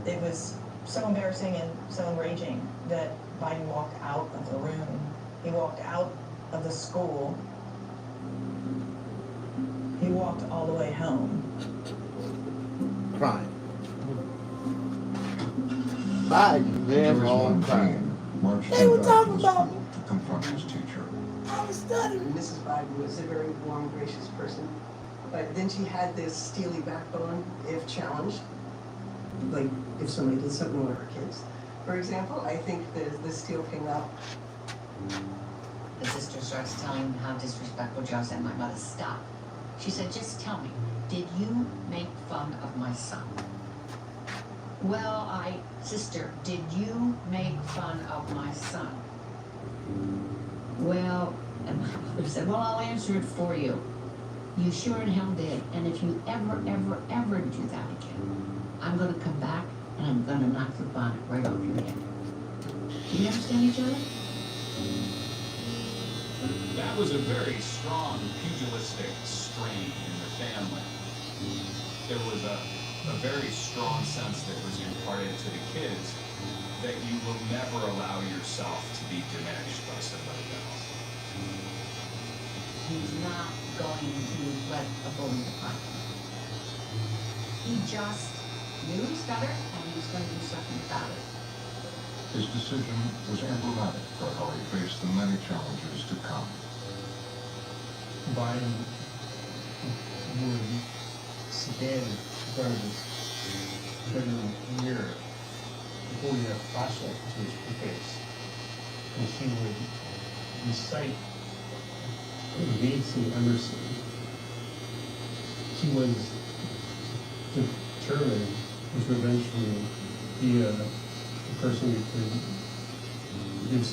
It was so embarrassing and so enraging that Biden walked out of the room. He walked out of the school. He walked all the way home. Crying. Biden, they're all crying. They were talking about me. To confront his teacher. I was studying. Mrs. Biden was a very warm, gracious person, but then she had this steely backbone if challenged. Like if somebody did something with her kids. For example, I think the steel came out. The sister starts telling him how disrespectful Joe said. My mother stopped. She said, just tell me, did you make fun of my son? Well, sister, did you make fun of my son? Well, and my mother said, well, I'll answer it for you. You sure in hell did. And if you ever do that again, I'm going to come back and I'm going to knock the bonnet right off your head. Do you understand each other? That was a very strong pugilistic strain in the family. There was a very strong sense that was imparted to the kids that you will never allow yourself to be diminished by somebody else. He's not going to let a bully define him. He just knew he stuttered and he was going to do something about it. His decision was emblematic for how he faced the many challenges to come. Biden would stand in front of his bedroom mirror holding a flashlight to his face, and he would recite Nancy Emerson. He was determined to eventually be a person who could give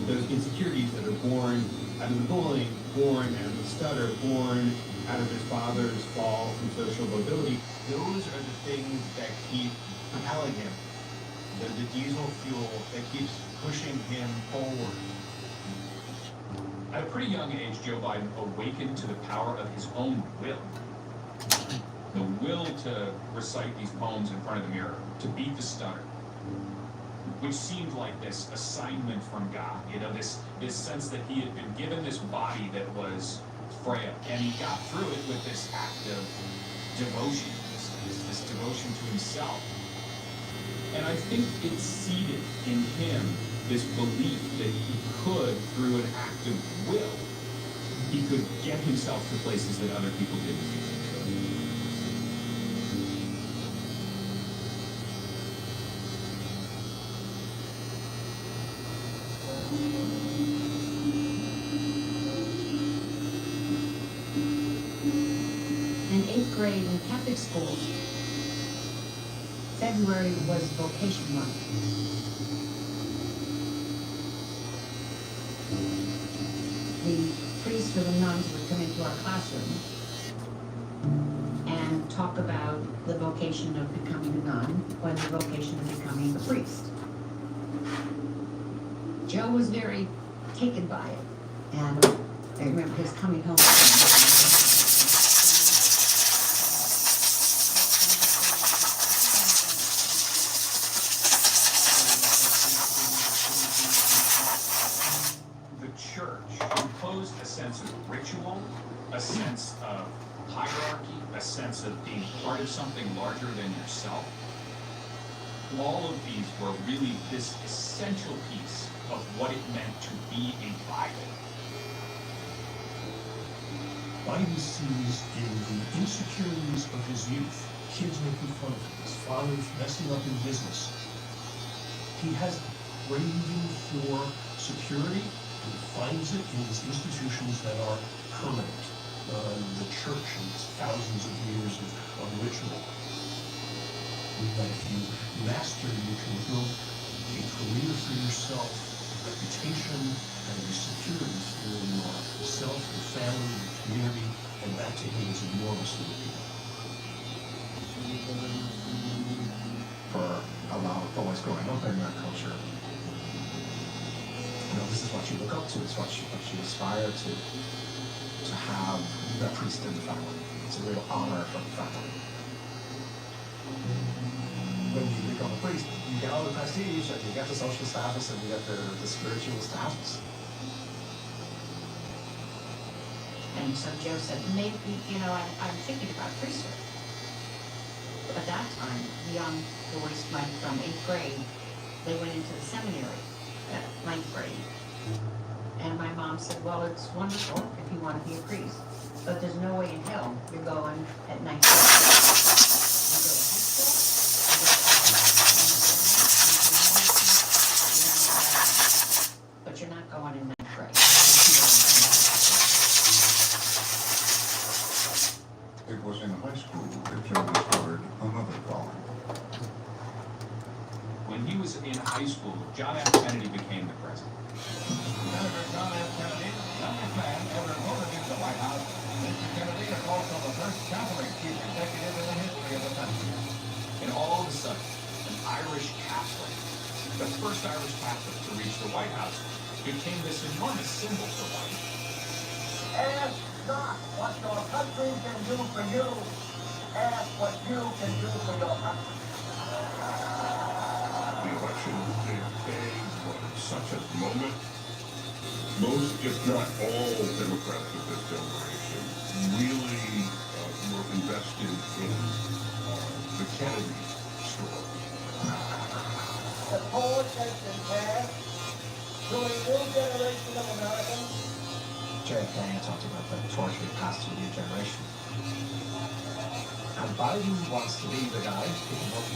those insecurities that are born out of the bullying, born out of the stutter, born out of his father's fall from social mobility, those are the things that keep propelling him. The diesel fuel that keeps pushing him forward. At a pretty young age, Joe Biden awakened to the power of his own will. The will to recite these poems in front of the mirror, to beat the stutter, which seemed like this assignment from God, this sense that he had been given this body that was frail, and he got through it with this act of devotion, this devotion to himself. And I think it seeded in him this belief that he could, through an act of will, he could get himself to places that other people didn't think he could. In 8th grade in Catholic schools, February was vocation month. The priests or the nuns would come into our classroom and talk about the vocation of becoming a nun or the vocation of becoming a priest. Joe was very taken by it, and I remember his coming home. The church imposed a sense of ritual, a sense of hierarchy, a sense of being part of something larger than yourself. All of these were really this essential piece of what it meant to be a Biden. Biden sees in the insecurities of his youth, kids making fun of him, his father messing up in business. He has craving for security, and he finds it in these institutions that are permanent. The church and its thousands of years of ritual. That if you master, you can build a career for yourself, a reputation, and a security for yourself, your family, your community, and that to him is enormously appealing. For a lot of boys growing up in that culture, this is what you look up to, it's what you aspire to have a priest in the family. It's a real honor for the family. When you become a priest, you get all the prestige, and you get the social status, and you get the spiritual status. And so Joe said, maybe, I'm thinking about priesthood. At that time, the young boys went from 8th grade, they went into the seminary at 9th grade. And my mom said, well, it's wonderful if you want to be a priest, but there's no way in hell you're going at 9th grade. But you're not going in 9th grade. It was in high school that Joe discovered another calling. When he was in high school, John F. Kennedy became the president. Senator John F. Kennedy, the youngest man ever voted into the White House. Mr. Kennedy is also the first Catholic chief executive in the history of the country. And all of a sudden, an Irish Catholic, the first Irish Catholic to reach the White House, became this enormous symbol for white. Ask not what your country can do for you. Ask what you can do for your country. The election day was such a moment. Most, if not all, Democrats of this generation really were invested in the Kennedy story. The torch has been passed to a new generation of Americans. JFK talked about the torch being passed to a new generation. And Biden wants to be the guy who can vote.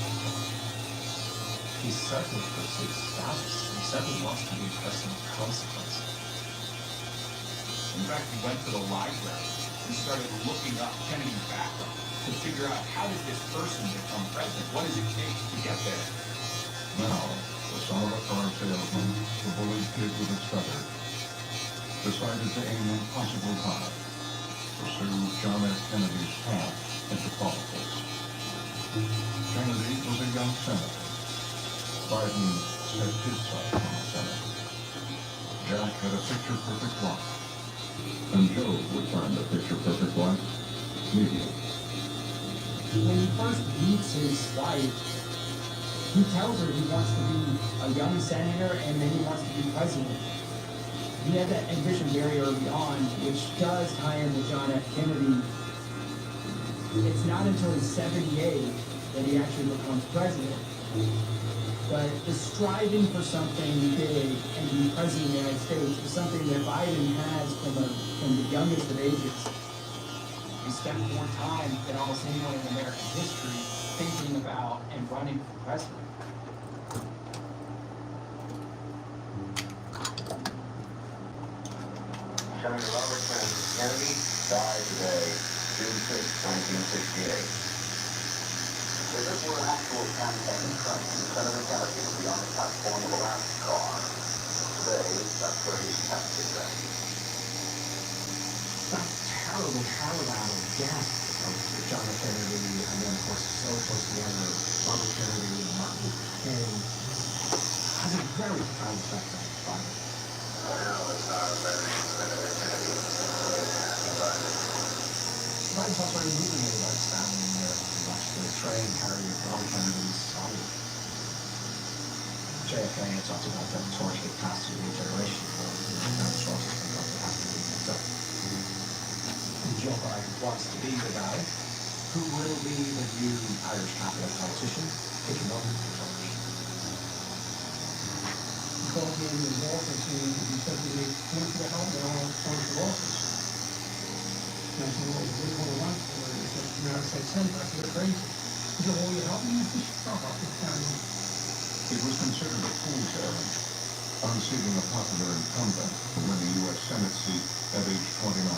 He certainly pursues status. He certainly wants to be a person of consequence. In fact, he went to the library and started looking up Kennedy's background to figure out how did this person become president? What does it take to get there? Now, the son of a car salesman, the bullied kid with his feather, decided to aim impossible high, pursue John F. Kennedy's path into politics. Kennedy was a young senator. Biden stepped his sight on the Senate. Jack had a picture-perfect wife. And Joe would find a picture-perfect wife, medium. When he first meets his wife, he tells her he wants to be a young senator and then he wants to be president. He had that ambition very early on, which does tie in with John F. Kennedy. It's not until he's 78 that he actually becomes president. But the striving for something big and to be president of the United States is something that Biden has from the youngest of ages. He spent more time than almost anyone in American history thinking about and running for president. Senator Robert Francis Kennedy died today, June 6, 1968. With this were an actual campaign train, Senator Kennedy would be on the platform of the last car. Today, that's where he's packed his bag. That terrible parallel of death of John F. Kennedy, and then of course so close together, Robert Kennedy and Martin Luther King, has a very profound effect on the Bible. Well, it's not very Senator Kennedy. Right, that's why moving in about standing there to watch the train carrying Robert Kennedy's body. JFK had talked about that torch get passed through the generation for the sources and what happened in the up. And Joe Biden wants to be the guy who will be the new Irish capital politician, picking up the torch. He called me in his office and he said to me, "Thank you for help me on for office." And I said, "Well, what do you want to run for?" He said, "United States Senate." I said, "You're crazy." He said, "Well, will you help me?" I said, "Sure." It was considered a fool's errand, unseating a popular incumbent to win the U.S. Senate seat at age 29.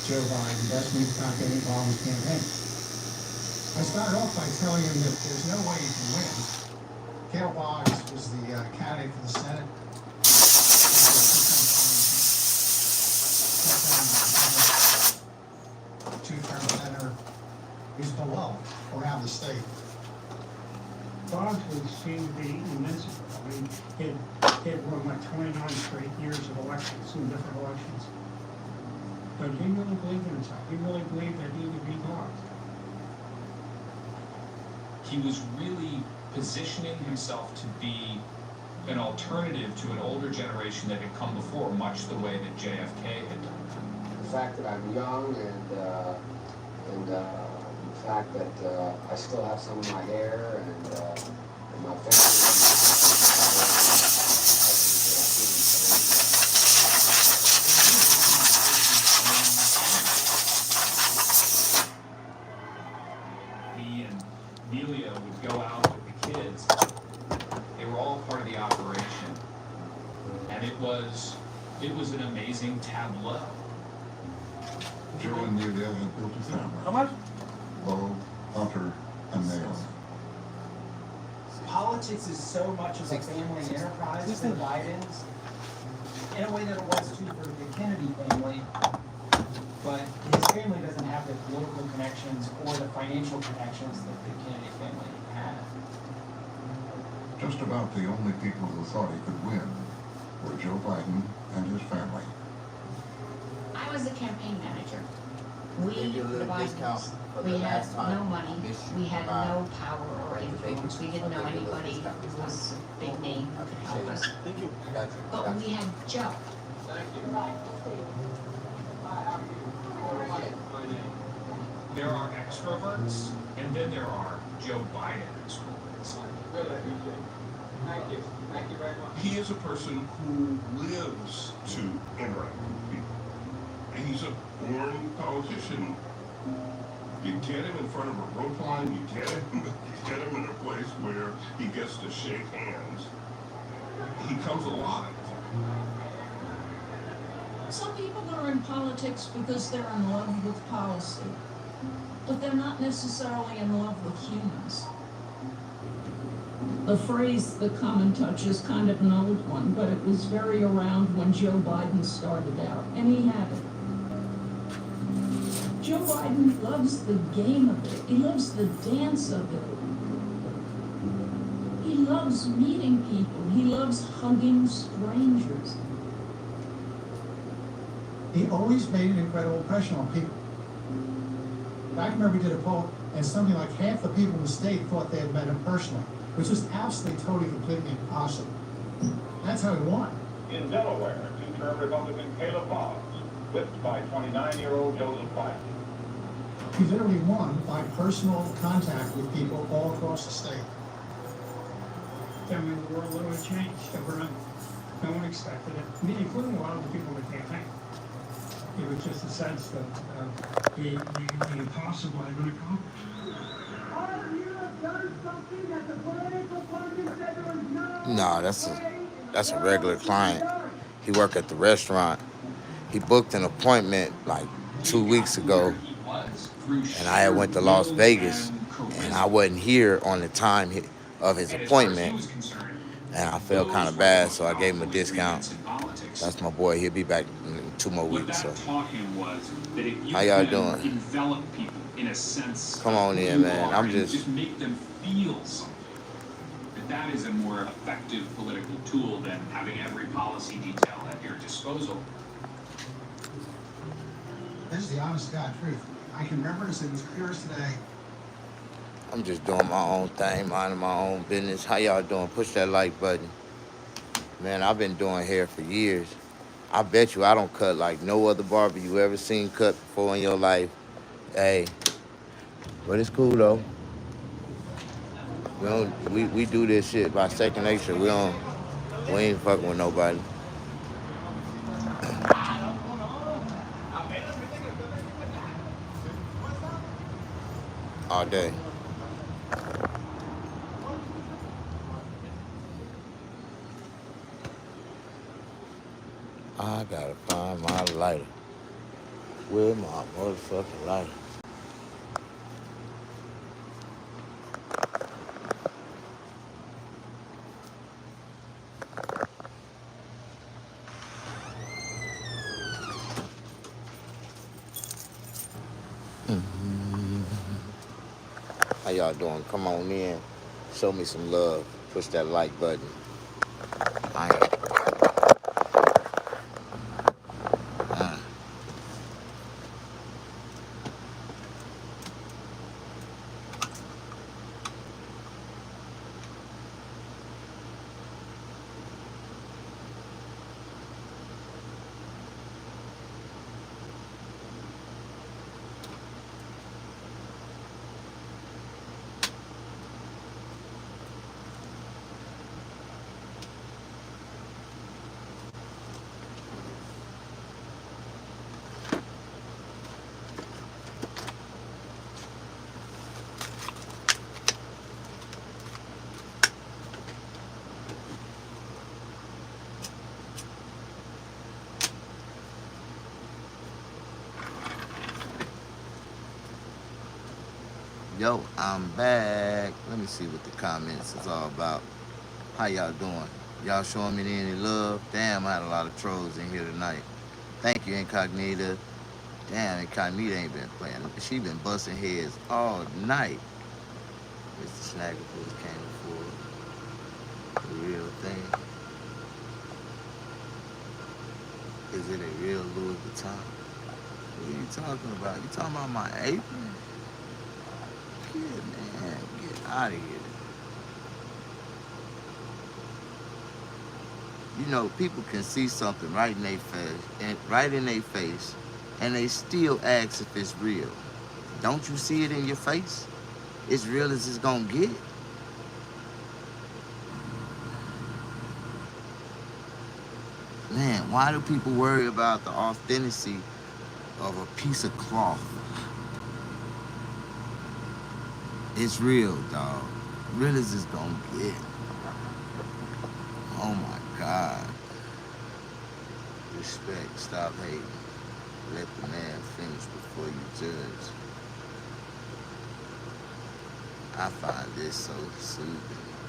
Joe Biden does need to not get involved in the campaign. I started off by telling him that there's no way he can win. Gail Boggs was the candidate for the Senate. Two-term senator. He's beloved around the state. Boggs would seem to be invincible. I mean, he had won like 29 straight years of elections, in different elections. But he really believed in himself. He really believed that he would be Boggs. He was really positioning himself to be an alternative to an older generation that had come before, much the way that JFK had done. The fact that I'm young and the fact that I still have some of my hair and my family. He and Amelia would go out with the kids. They were all part of the operation. And it was an amazing tableau. Joe and Amelia had built a family. How much? Bo, Hunter, and Naomi. Politics is so much of a family enterprise for the Bidens, in a way that it was too for the Kennedy family, but his family doesn't have the political connections or the financial connections that the Kennedy family had. Just about the only people who thought he could win were Joe Biden and his family. I was a campaign manager. They We, give a the little discount Bidens, for the we had last time. no money, we had no power or influence, we didn't know I'll give you a little anybody discount. who was a big name who could help us. Thank you. I got you. I But got we you. had Joe. There are extroverts, and then there are Joe Biden extroverts. Thank you. Thank you very much. He is a person who lives to interact with people. He's a born politician. You get him in front of a rope line, you get him in a place where he gets to shake hands. He comes alive. Some people are in politics because they're in love with policy, but they're not necessarily in love with humans. The phrase, the common touch, is kind of an old one, but it was very around when Joe Biden started out, and he had it. Joe Biden loves the game of it. He loves the dance of it. He loves meeting people. He loves hugging strangers. He always made an incredible impression on people. I remember we did a poll, and something like half the people in the state thought they had met him personally, which is absolutely, totally, completely impossible. That's how he won. In Delaware, two-term Republican Caleb Boggs, whipped by 29-year-old Joseph Biden. He literally won by personal contact with people all across the state. I mean, the world literally changed overnight. No one expected it, including a lot of the people in the campaign. It was just a sense that the impossible had been accomplished. No, that's a regular client. He worked at the restaurant. He booked an appointment like 2 weeks ago, and I had went to Las Vegas charisma. And I wasn't here on the time of his And as far as he appointment, was concerned, and I felt kind of bad, so I gave him a discount. That's my boy. He'll be back in 2 more what weeks. So, that taught him was that if you how y'all can doing? envelop people in a sense Come of on who in, you man. are I'm and just make them feel something, that is a more effective political tool than having every policy detail at your disposal. This is the honest to God truth. I can remember this, it was clear as today. I'm just doing my own thing, minding my own business. How y'all doing? Push that like button. Man, I've been doing hair for years. I bet you I don't cut like no other barber you ever seen cut before in your life. Hey, but it's cool though. We do this shit by second nature. We ain't fucking with nobody. All day. I gotta find my lighter. Where's my motherfucking lighter? How y'all doing? Come on in. Show me some love. Push that like button. Yo, I'm back. Let me see what the comments is all about. How y'all doing? Y'all showing me any love? Damn, I had a lot of trolls in here tonight. Thank you, Incognita. Damn, Incognita ain't been playing. She been busting heads all night. Mr. Snaggerfoods came for the real thing. Is it a real Louis Vuitton? What are you talking about? You talking about my apron? Yeah, man, get out of here. You know, people can see something right in their face, and they still ask if it's real. Don't you see it in your face? It's real as it's gonna get. Man, why do people worry about the authenticity of a piece of cloth? It's real, dog. Real as it's gonna get. Oh my God. Respect, stop hating. Let the man finish before you judge. I find this so soothing.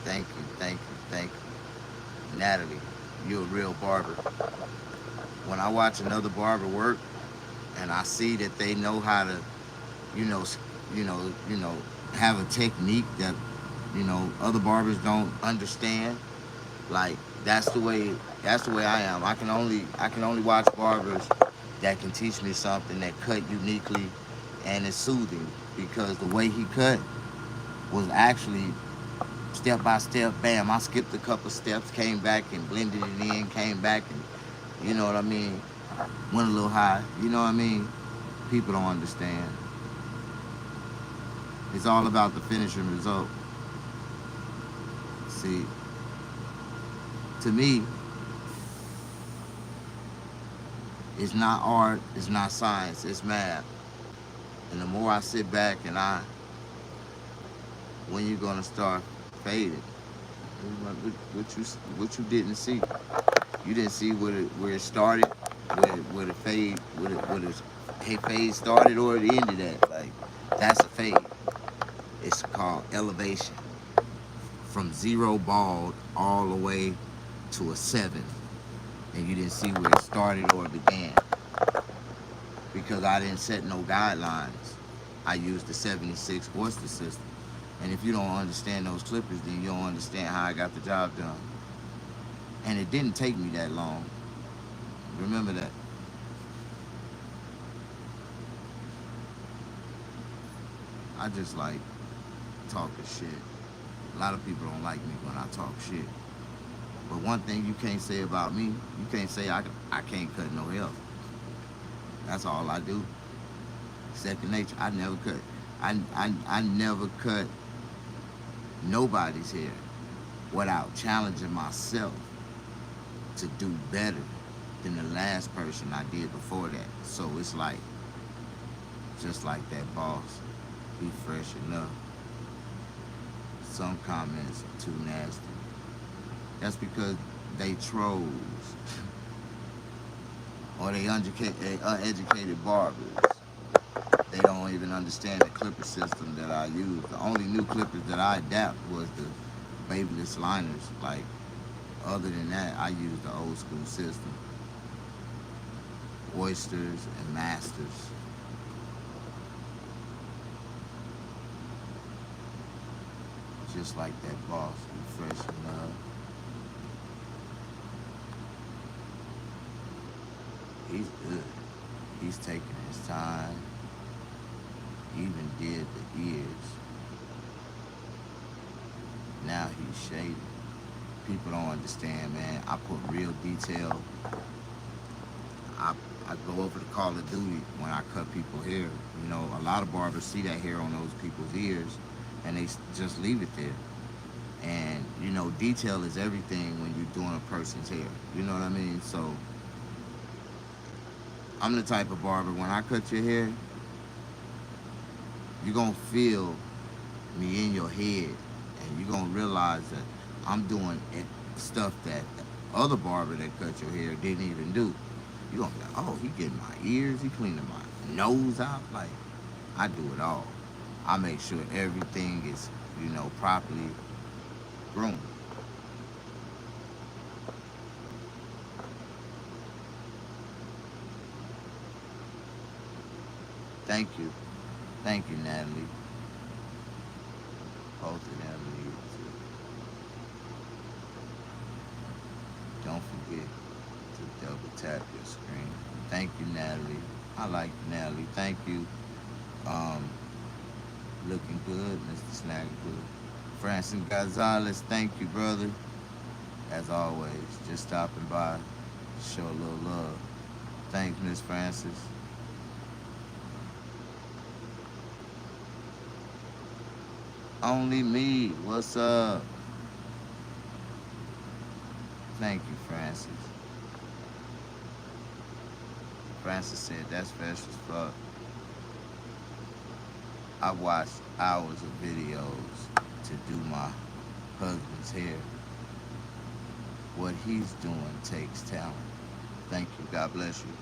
Thank you, thank you, thank you. Natalie, you're a real barber. When I watch another barber work and I see that they know how to, have a technique that, other barbers don't understand, like that's the way I am. I can only watch barbers that can teach me something that cut uniquely and is soothing, because the way he cut was actually step by step. Bam, I skipped a couple steps, came back and blended it in, came back and, you know what I mean, went a little high, you know what I mean? People don't understand. It's all about the finishing result. See, to me, it's not art, it's not science, it's math. And the more I sit back and when you gonna start fading? What you didn't see? You didn't see where it started, where the fade, where the fade started or it ended at. Like, that's a fade. It's called elevation. From 0 bald all the way to a 7. And you didn't see where it started or it began. Because I didn't set no guidelines. I used the 76 Oyster system. And if you don't understand those clippers, then you don't understand how I got the job done. And it didn't take me that long. Remember that. I just like talking shit. A lot of people don't like me when I talk shit. But one thing you can't say about me, you can't say I can't cut no hair. That's all I do. Second nature. I never cut. I never cut nobody's hair without challenging myself to do better than the last person I did before that. So it's like, just like that boss, be fresh enough. Some comments are too nasty. That's because they trolls or they uneducated barbers. They don't even understand the clipper system that I use. The only new clippers that I adapt was the babyless liners. Like, other than that, I use the old school system. Oysters and masters. Just like that boss, be fresh enough. He's good. He's taking his time. He even did the ears. Now he's shaded. People don't understand, man. I put real detail. I go over to Call of Duty when I cut people's hair. You know, a lot of barbers see that hair on those people's ears and they just leave it there. And, you know, detail is everything when you're doing a person's hair. You know what I mean? So, I'm the type of barber, when I cut your hair, you're going to feel me in your head. And you're going to realize that I'm doing stuff that the other barber that cut your hair didn't even do. You're going to be like, oh, he getting my ears, he cleaning my nose out. Like, I do it all. I make sure everything is, you know, properly groomed. Thank you. Thank you, Natalie. Both of them need to. Don't forget to double tap your screen. Thank you, Natalie. I like Natalie. Thank you. Looking good, Mr. Snaggergood. Francis Gonzalez, thank you, brother. As always, just stopping by, show a little love. Thanks, Miss Francis. Only me, what's up? Thank you, Francis. Francis said, that's fresh as fuck. I watched hours of videos to do my husband's hair. What he's doing takes talent. Thank you, God bless you.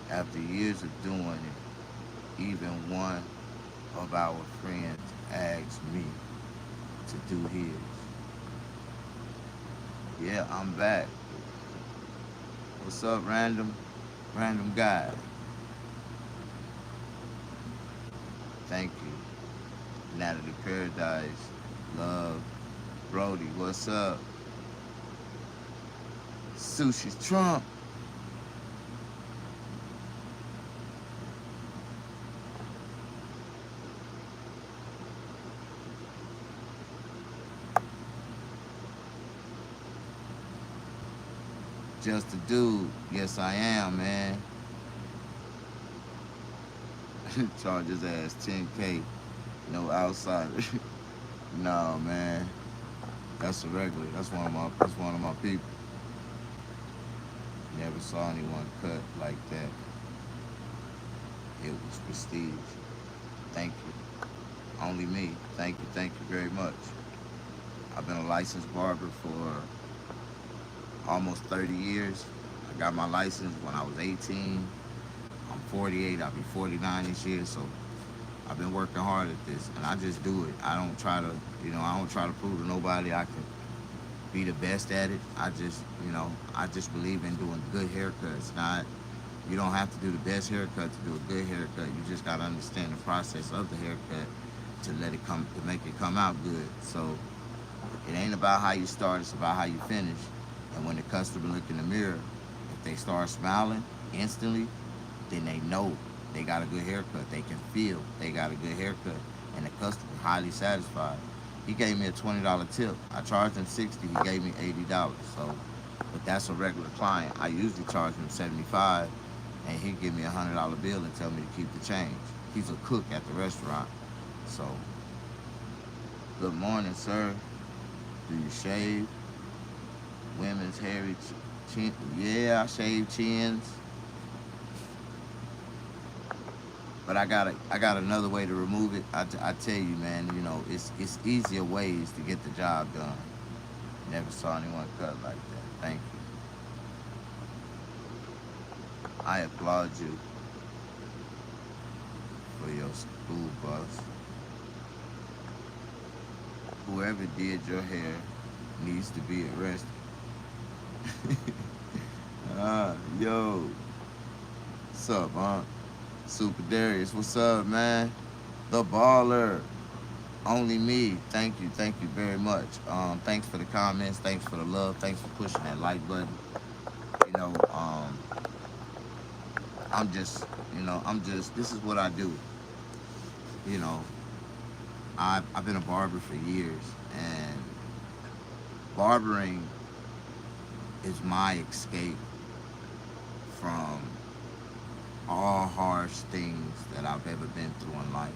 After years of doing it, even one of our friends asked me to do his. Yeah, I'm back. What's up, random guy? Thank you. Natalie Paradise, love. Brody, what's up? Sushi's Trump. Just a dude. Yes, I am, man. Charge his ass $10K. No outsider. No, man. That's a regular. That's one of my people. Never saw anyone cut like that. It was prestige. Thank you. Only me. Thank you very much. I've been a licensed barber for almost 30 years. I got my license when I was 18. I'm 48, I'll be 49 this year, so I've been working hard at this, and I just do it. I don't try to, I don't try to prove to nobody I can be the best at it. I just believe in doing good haircuts. Not, you don't have to do the best haircut to do a good haircut. You just gotta understand the process of the haircut to make it come out good. So it ain't about how you start, it's about how you finish. And when the customer look in the mirror, if they start smiling instantly, then they know they got a good haircut. They can feel they got a good haircut, and the customer highly satisfied. He gave me a $20 tip. I charged him $60. He gave me $80. So, but that's a regular client. I usually charge him $75, and he give me a $100 bill and tell me to keep the change. He's a cook at the restaurant. So, good morning, sir. Do you shave? Women's hairy chin? Yeah, I shave chins. But I got another way to remove it. I tell you, man, it's easier ways to get the job done. Never saw anyone cut like that. Thank you. I applaud you for your school bus. Whoever did your hair needs to be arrested. Yo, what's up, huh? Super Darius, what's up, man? The baller, only me. Thank you very much. Thanks for the comments, thanks for the love, thanks for pushing that like button. This is what I do. I've been a barber for years, and barbering is my escape from all harsh things that I've ever been through in life.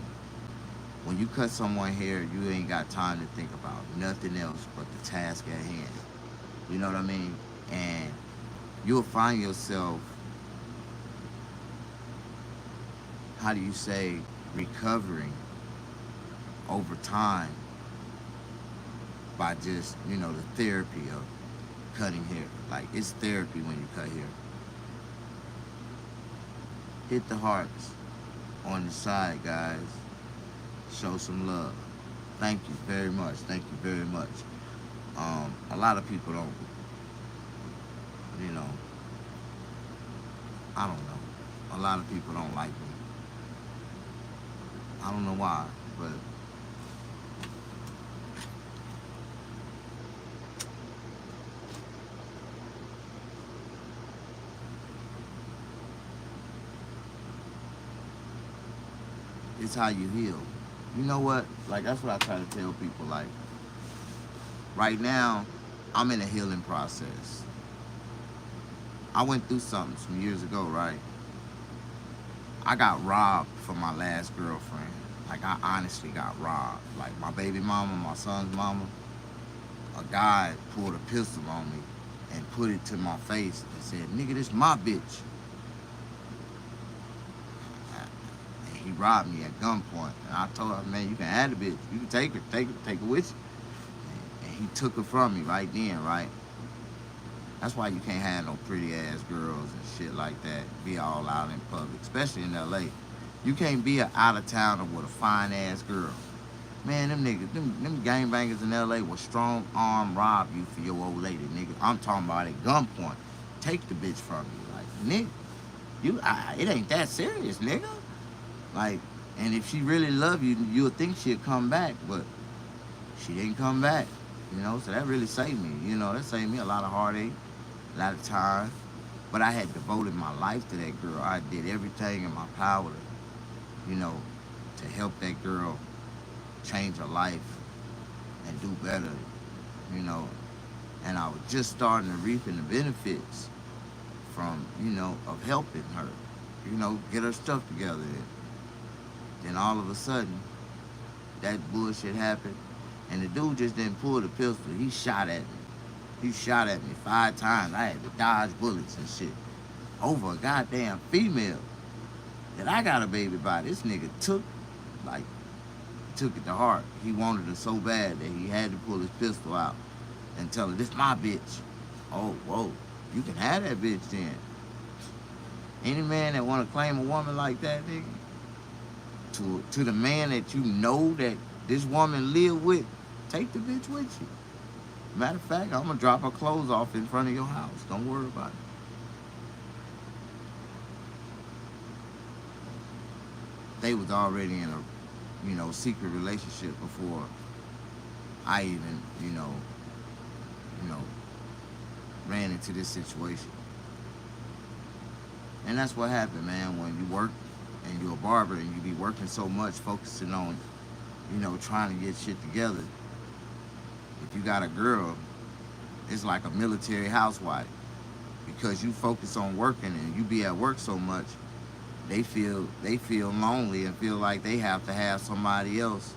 When you cut someone's hair, you ain't got time to think about nothing else but the task at hand. You know what I mean? And you'll find yourself, how do you say, recovering over time by just, the therapy of cutting hair. Like, it's therapy when you cut hair. Hit the hearts on the side, guys. Show some love. Thank you very much. Thank you very much. A lot of people don't, I don't know. A lot of people don't like me. I don't know why, but it's how you heal. You know what? Like, that's what I try to tell people. Like, right now, I'm in a healing process. I went through something some years ago, right? I got robbed from my last girlfriend. Like, I honestly got robbed. Like, my baby mama, my son's mama, a guy pulled a pistol on me and put it to my face and said, "Nigga, this my bitch." He robbed me at gunpoint, and I told him, "Man, you can have the bitch. You can take her with you." And he took her from me right then, right? That's why you can't have no pretty ass girls and shit like that. Be all out in public, especially in LA. You can't be an out of towner with a fine ass girl. Man, them niggas, them gangbangers in LA will strong arm rob you for your old lady, nigga. I'm talking about at gunpoint. Take the bitch from you, like, nigga. It ain't that serious, nigga. Like, and if she really love you, you'll think she'll come back, but she didn't come back, so that really saved me, that saved me a lot of heartache, a lot of time, but I had devoted my life to that girl. I did everything in my power to help that girl change her life and do better, and I was just starting to reaping the benefits from, of helping her, get her stuff together. Then all of a sudden, that bullshit happened, and the dude just didn't pull the pistol. He shot at me. He shot at me 5 times. I had to dodge bullets and shit over a goddamn female that I got a baby by. This nigga took it to heart. He wanted her so bad that he had to pull his pistol out and tell her, "This my bitch." Oh, whoa. You can have that bitch then. Any man that want to claim a woman like that, nigga, to the man that you know that this woman live with, take the bitch with you. Matter of fact, I'm gonna drop her clothes off in front of your house. Don't worry about it. They was already in a, secret relationship before I even, ran into this situation. And that's what happened, man. When you work and you're a barber and you be working so much, focusing on, trying to get shit together. If you got a girl, it's like a military housewife, because you focus on working and you be at work so much, they feel lonely and feel like they have to have somebody else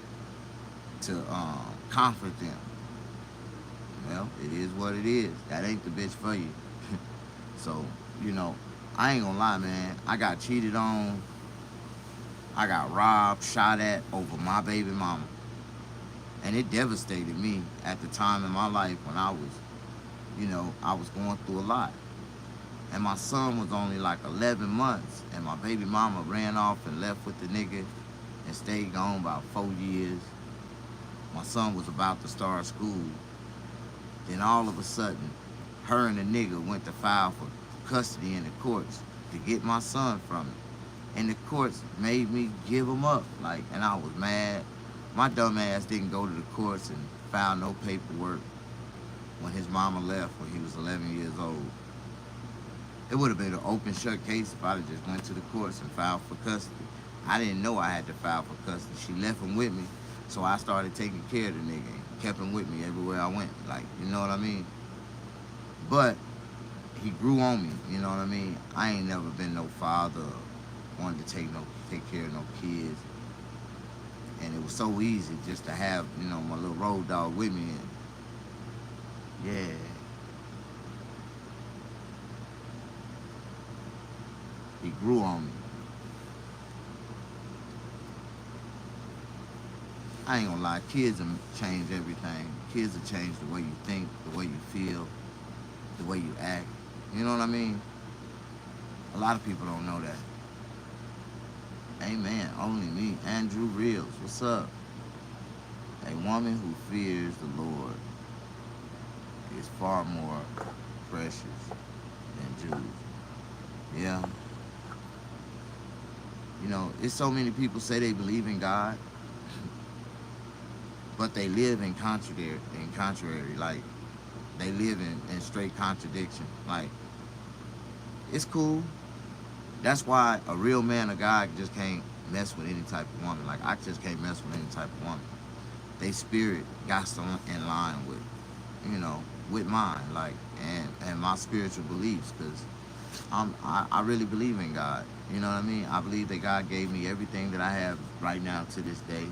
to comfort them. Well, it is what it is. That ain't the bitch for you. So, I ain't gonna lie, man. I got cheated on. I got robbed, shot at over my baby mama. And it devastated me at the time in my life when I was going through a lot. And my son was only like 11 months, and my baby mama ran off and left with the nigga and stayed gone about 4 years. My son was about to start school. Then all of a sudden, her and the nigga went to file for custody in the courts to get my son from it. And the courts made me give him up, and I was mad. My dumb ass didn't go to the courts and file no paperwork when his mama left when he was 11 years old. It would have been an open shut case if I'd have just went to the courts and filed for custody. I didn't know I had to file for custody. She left him with me, so I started taking care of the nigga and kept him with me everywhere I went. You know what I mean? But he grew on me, you know what I mean? I ain't never been no father, wanted to take care of no kids. And it was so easy just to have, my little road dog with me. And yeah. He grew on me. I ain't gonna lie, kids have changed everything. Kids have changed the way you think, the way you feel, the way you act. You know what I mean? A lot of people don't know that. Amen. Only me, Andrew Reels. What's up? A woman who fears the Lord is far more precious than jewels. Yeah. It's so many people say they believe in God, but they live in contrary. They live in straight contradiction. It's cool. That's why a real man of God just can't mess with any type of woman. I just can't mess with any type of woman. They spirit got to in line with mine, and my spiritual beliefs, because I really believe in God. You know what I mean? I believe that God gave me everything that I have right now to this day.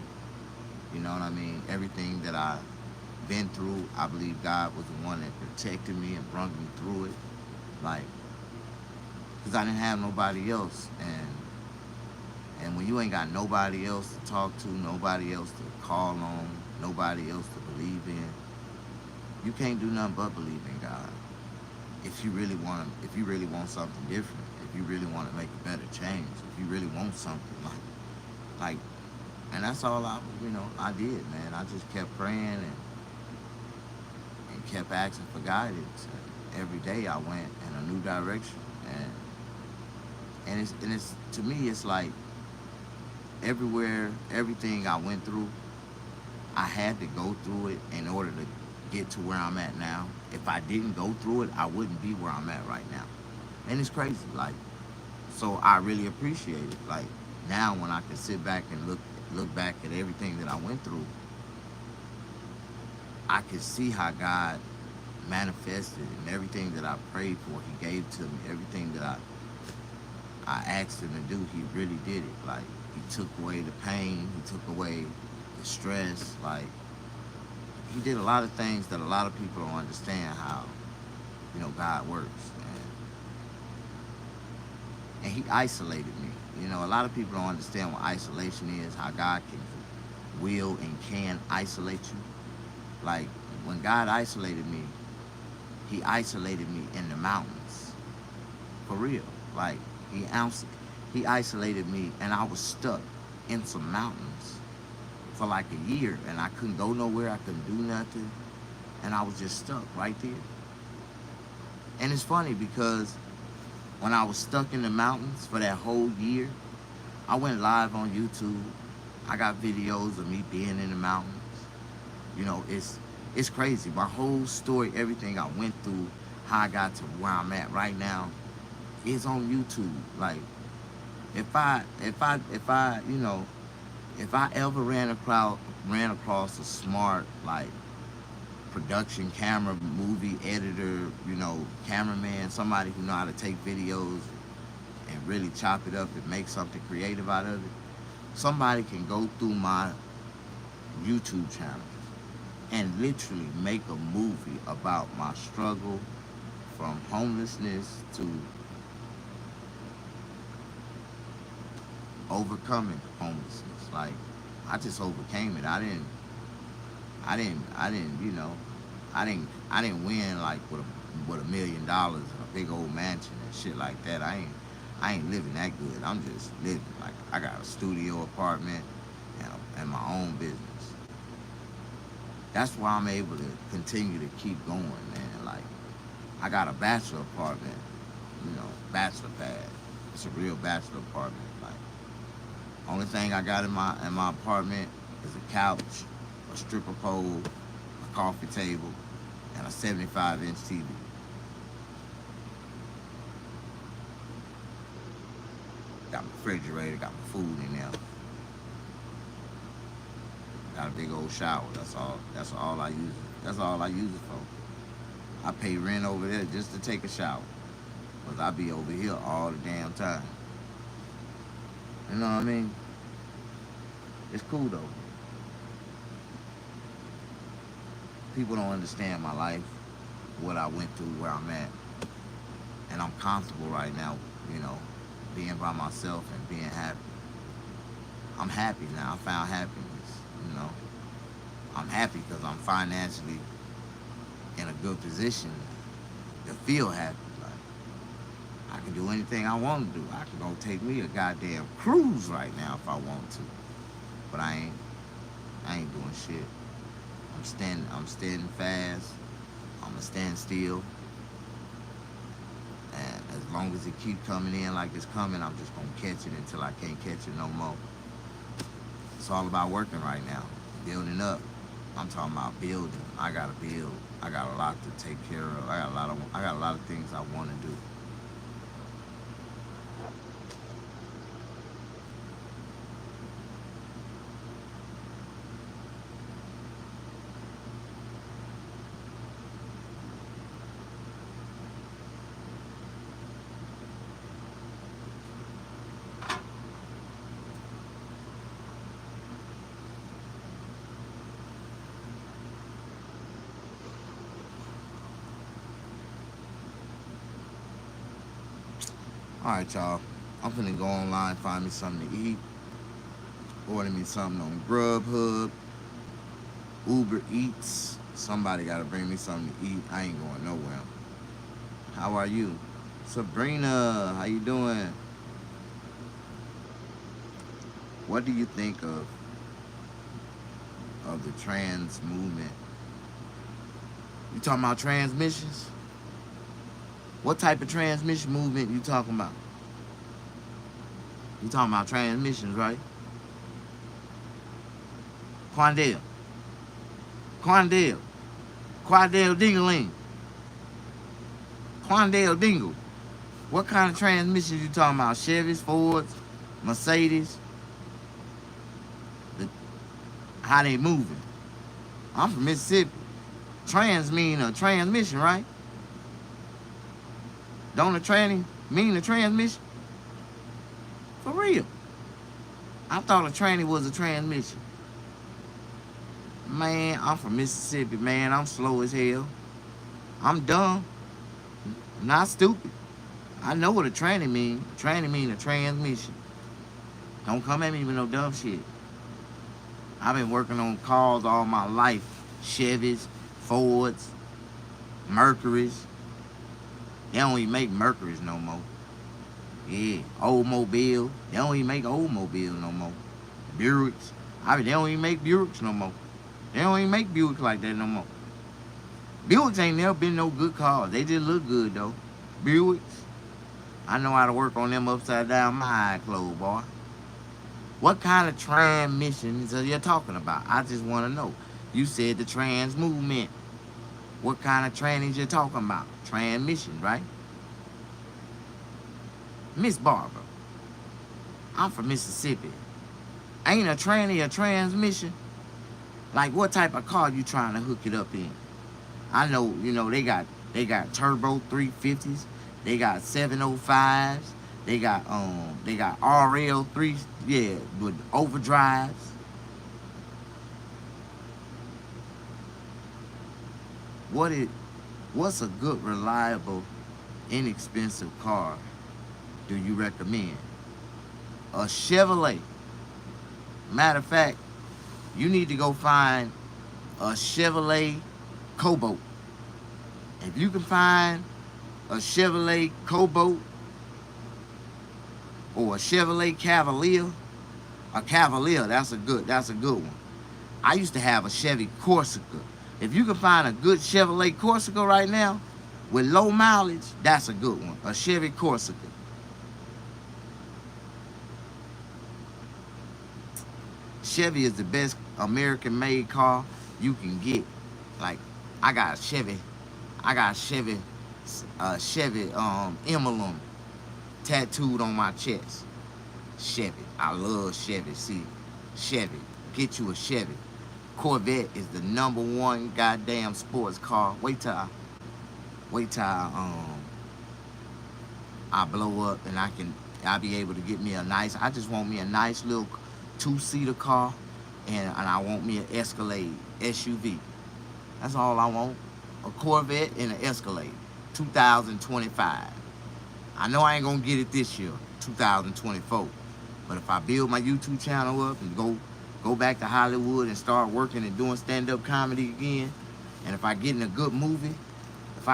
You know what I mean? Everything that I've been through, I believe God was the one that protected me and brought me through it. Because I didn't have nobody else. And when you ain't got nobody else to talk to, nobody else to call on, nobody else to believe in, you can't do nothing but believe in God. If you really want something different, if you really want to make a better change, if you really want something and that's all I did, man. I just kept praying and kept asking for guidance. And every day I went in a new direction. And it's to me, it's like everything I went through, I had to go through it in order to get to where I'm at now. If I didn't go through it, I wouldn't be where I'm at right now. And it's crazy, so I really appreciate it. Now when I can sit back and look back at everything that I went through, I can see how God manifested, and everything that I prayed for, he gave to me. Everything that I asked him to do, he really did it. He took away the pain, he took away the stress. He did a lot of things that a lot of people don't understand how, God works. And he isolated me. A lot of people don't understand what isolation is, how God will and can isolate you. When God isolated me, he isolated me in the mountains. For real. He isolated me and I was stuck in some mountains for like a year, and I couldn't go nowhere, I couldn't do nothing, and I was just stuck right there. And it's funny because when I was stuck in the mountains for that whole year, I went live on YouTube. I got videos of me being in the mountains. You know, it's crazy. My whole story, everything I went through, how I got to where I'm at right now, is on YouTube. Like, if I ever ran across a smart, like, production camera, movie editor, you know, cameraman, somebody who know how to take videos and really chop it up and make something creative out of it, somebody can go through my YouTube channel and literally make a movie about my struggle from homelessness to overcoming homelessness. Like, I just overcame it. I didn't, you know, I didn't win like with $1 million and a big old mansion and shit like that. I ain't living that good. I'm just living like I got a studio apartment and my own business. That's why I'm able to continue to keep going, man. Like, I got a bachelor apartment, you know, bachelor pad. It's a real bachelor apartment. Like, only thing I got in my apartment is a couch, a stripper pole, a coffee table, and a 75-inch TV. Got my refrigerator, got my food in there. Got a big old shower. That's all I use it. That's all I use it for. I pay rent over there just to take a shower, because I be over here all the damn time. You know what I mean? It's cool though. People don't understand my life, what I went through, where I'm at. And I'm comfortable right now, you know, being by myself and being happy. I'm happy now. I found happiness, you know. I'm happy because I'm financially in a good position to feel happy. Like, I can do anything I want to do. I can go take me a goddamn cruise right now if I want to. But I ain't doing shit. I'm standing fast. I'm gonna stand still. And as long as it keep coming in like it's coming, I'm just gonna catch it until I can't catch it no more. It's all about working right now, building up. I'm talking about building. I gotta build. I got a lot to take care of. I got a lot of things I want to do. Alright, y'all. I'm finna go online, find me something to eat. Order me something on Grubhub, Uber Eats. Somebody gotta bring me something to eat. I ain't going nowhere. How are you? Sabrina, how you doing? What do you think of the trans movement? You talking about transmissions? What type of transmission movement you talking about? You talking about transmissions, right? Quandale Dingaling. Quandale Dingle. What kind of transmissions you talking about? Chevys, Fords, Mercedes? How they moving? I'm from Mississippi. Trans mean a transmission, right? Don't a tranny mean a transmission? For real. I thought a tranny was a transmission. Man, I'm from Mississippi, man. I'm slow as hell. I'm dumb. Not stupid. I know what a tranny mean. A tranny mean a transmission. Don't come at me with no dumb shit. I've been working on cars all my life. Chevys, Fords, Mercurys. They don't even make Mercurys no more. Yeah, old mobile. They don't even make old mobile no more. Buicks. They don't even make Buicks no more. They don't even make Buicks like that no more. Buicks ain't never been no good cars. They just look good though. Buicks. I know how to work on them upside down my eye closed, boy. What kind of transmissions are you talking about? I just want to know. You said the trans movement. What kind of trannies you talking about? Transmission, right? Miss Barbara, I'm from Mississippi. Ain't a tranny a transmission? Like what type of car you trying to hook it up in? I know, they got turbo 350s, they got 705s, they got RL3, yeah, with overdrives. What's a good, reliable, inexpensive car do you recommend? A Chevrolet. Matter of fact, you need to go find a Chevrolet Cobalt. If you can find a Chevrolet Cobalt or a Chevrolet Cavalier, that's a good one. I used to have a Chevy Corsica. If you can find a good Chevrolet Corsica right now with low mileage, that's a good one. A Chevy Corsica. Chevy is the best American-made car you can get. Like, I got a Chevy emblem tattooed on my chest. Chevy. I love Chevy. See, Chevy. Get you a Chevy. Corvette is the #1 goddamn sports car. Wait till I blow up and I'll be able to get me I just want me a nice little 2-seater car, and I want me an Escalade SUV. That's all I want. A Corvette and an Escalade. 2025. I know I ain't gonna get it this year, 2024. But if I build my YouTube channel up and go back to Hollywood and start working and doing stand-up comedy again, and if I get in a good movie, if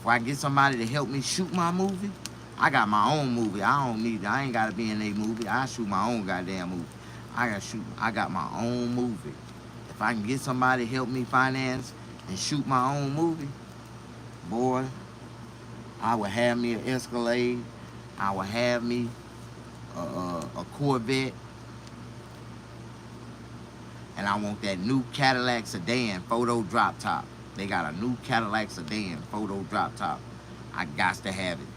I get somebody to help me shoot my movie, I got my own movie. I ain't gotta be in a movie. I shoot my own goddamn movie. I got my own movie. If I can get somebody to help me finance and shoot my own movie, boy, I would have me an Escalade. I would have me a Corvette. And I want that new Cadillac sedan photo drop top. They got a new Cadillac sedan photo drop top. I got to have it.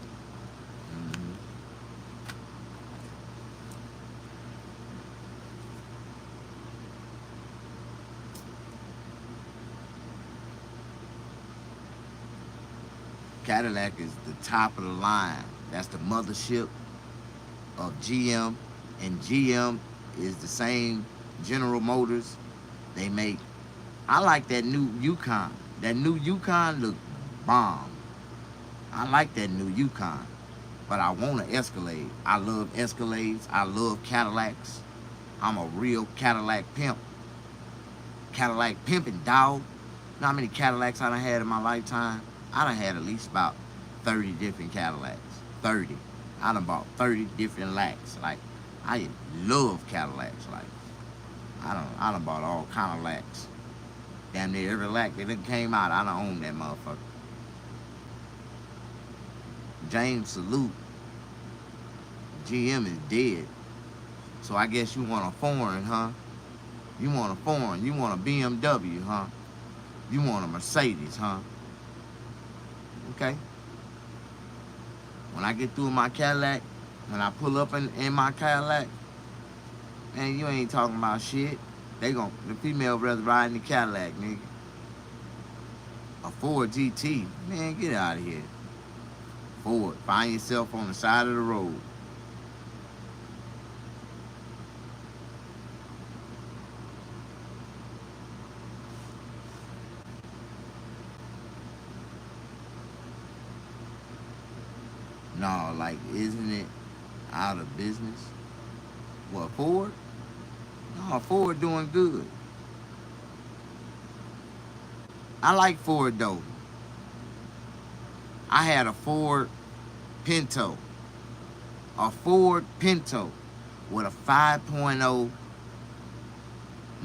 Cadillac is the top of the line. That's the mothership of GM, and GM is the same General Motors. They make, I like that new Yukon. That new Yukon look bomb. I like that new Yukon, but I want an Escalade. I love Escalades. I love Cadillacs. I'm a real Cadillac pimp. Cadillac pimping, dog. You know how many Cadillacs I done had in my lifetime? I done had at least about 30 different Cadillacs. 30. I done bought 30 different lacks. Like, I love Cadillacs. Like, I done bought all kind of lacks. Damn near every lack that done came out, I done owned that motherfucker. James Salute. GM is dead. So I guess you want a foreign, huh? You want a foreign. You want a BMW, huh? You want a Mercedes, huh? Okay. When I get through my Cadillac, when I pull up in my Cadillac, man, you ain't talking about shit. The female rather ride in the Cadillac, nigga. A Ford GT, man, get out of here. Ford, find yourself on the side of the road. No, like, isn't it out of business? What, Ford? No, Ford doing good. I like Ford, though. I had a Ford Pinto. A Ford Pinto with a 5.0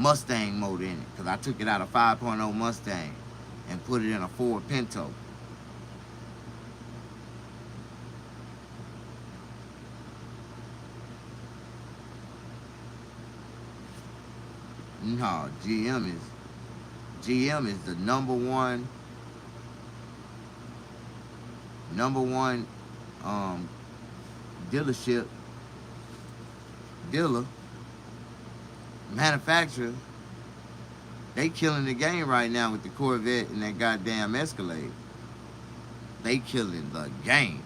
Mustang motor in it, because I took it out of 5.0 Mustang and put it in a Ford Pinto. No, GM is the number one dealer, manufacturer. They killing the game right now with the Corvette and that goddamn Escalade. They killing the game.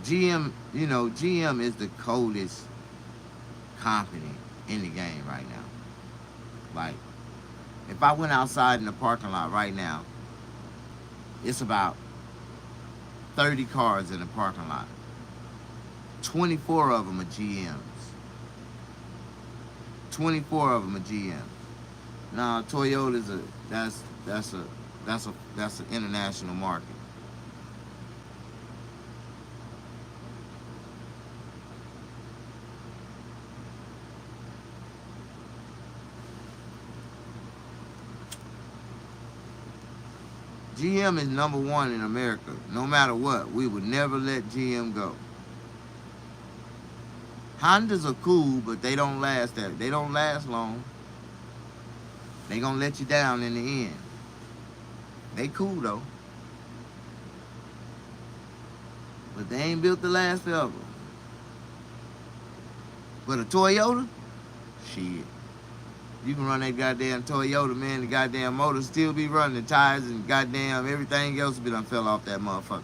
GM, you know, GM is the coldest company in the game right now. Like, if I went outside in the parking lot right now, it's about 30 cars in the parking lot. 24 of them are GMs. 24 of them are GMs. Now, Toyota's that's an international market. GM is number one in America. No matter what, we would never let GM go. Hondas are cool, but they don't last long. They gonna let you down in the end. They cool though, but they ain't built to last forever. But a Toyota, shit. You can run that goddamn Toyota, man, the goddamn motor still be running, the tires and goddamn everything else be done fell off that motherfucker.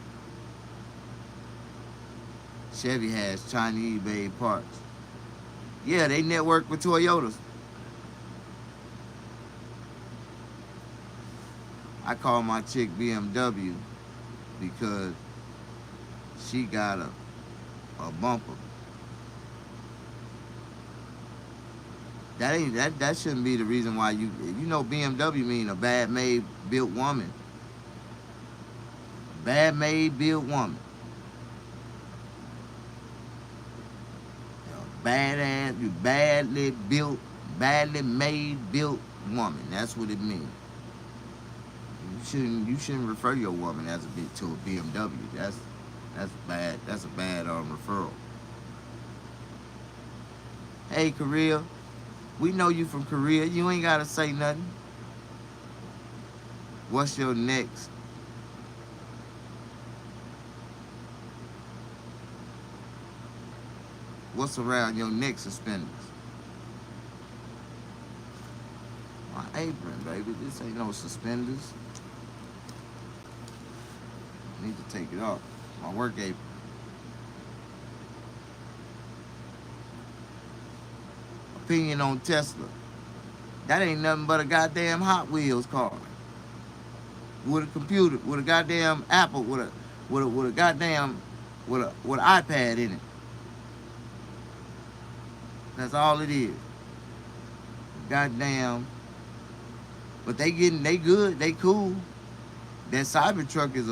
Chevy has Chinese made parts. Yeah, they network with Toyotas. I call my chick BMW because she got a bumper. That shouldn't be the reason why you know BMW mean a bad made built woman. Bad made built woman. Badass, you badly built, badly made built woman. That's what it means. You shouldn't refer your woman as to a BMW. That's bad. That's a bad referral. Hey, Korea. We know you from Korea. You ain't gotta say nothing. What's your next? What's around your neck suspenders? My apron, baby. This ain't no suspenders. I need to take it off. My work apron. Opinion on Tesla. That ain't nothing but a goddamn Hot Wheels car. With a computer, with a goddamn Apple, with an iPad in it. That's all it is. Goddamn. But they good, they cool. That Cybertruck is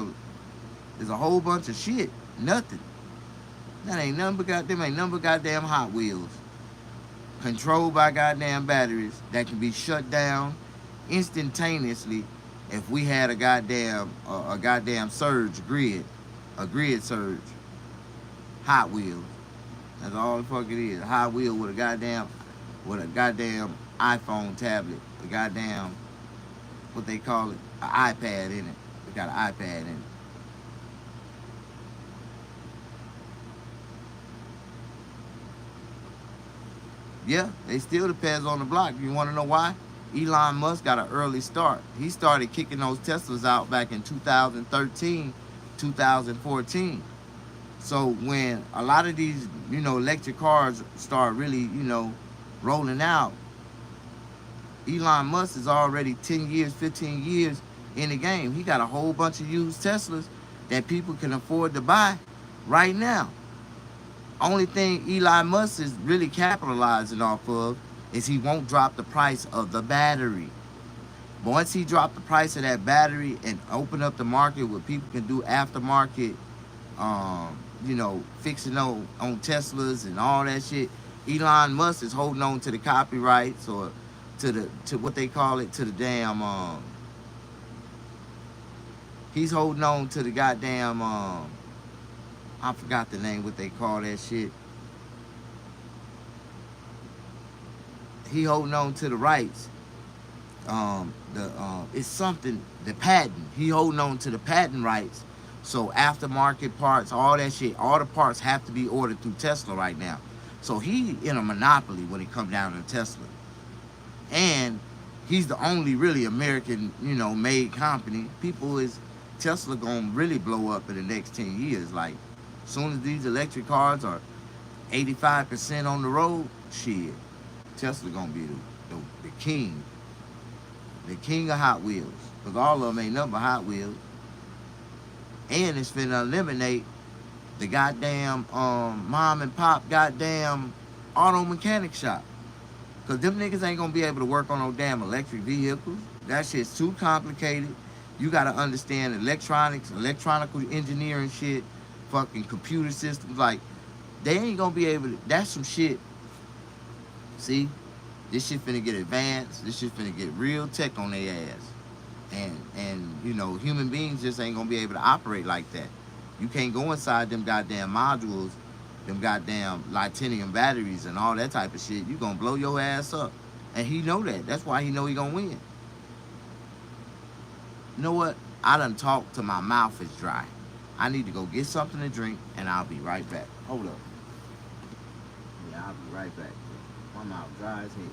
a whole bunch of shit. Nothing. That ain't nothing but goddamn Hot Wheels. Controlled by goddamn batteries that can be shut down instantaneously if we had a goddamn surge grid, a grid surge. Hot Wheels. That's all the fuck it is. A Hot Wheel with a goddamn iPhone tablet, a goddamn, what they call it, an iPad in it. It got an iPad in it. Yeah, they still the pez on the block. You want to know why? Elon Musk got an early start. He started kicking those Teslas out back in 2013, 2014. So when a lot of these, electric cars start really, rolling out, Elon Musk is already 10 years, 15 years in the game. He got a whole bunch of used Teslas that people can afford to buy right now. Only thing Elon Musk is really capitalizing off of is he won't drop the price of the battery. But once he dropped the price of that battery and opened up the market where people can do aftermarket, you know, fixing on Teslas and all that shit, Elon Musk is holding on to the copyrights or to what they call it, to the damn he's holding on to the goddamn I forgot the name, what they call that shit. He holding on to the rights. It's something, the patent. He holding on to the patent rights. So aftermarket parts, all that shit, all the parts have to be ordered through Tesla right now. So he in a monopoly when it comes down to Tesla. And he's the only really American, you know, made company. Tesla gonna really blow up in the next 10 years. Like, as soon as these electric cars are 85% on the road, shit, Tesla gonna be the king. The king of Hot Wheels. Because all of them ain't nothing but Hot Wheels. And it's finna eliminate the goddamn mom and pop goddamn auto mechanic shop. Because them niggas ain't gonna be able to work on no damn electric vehicles. That shit's too complicated. You gotta understand electronics, electronical engineering shit, fucking computer systems. Like, they ain't gonna be able to, that's some shit. See? This shit finna get advanced. This shit finna get real tech on their ass. And you know, human beings just ain't gonna be able to operate like that. You can't go inside them goddamn modules, them goddamn lithium batteries and all that type of shit. You gonna blow your ass up. And he know that. That's why he know he gonna win. You know what? I done talked till my mouth is dry. I need to go get something to drink and I'll be right back. Hold up. Yeah, I'll be right back. My mouth dry as hell.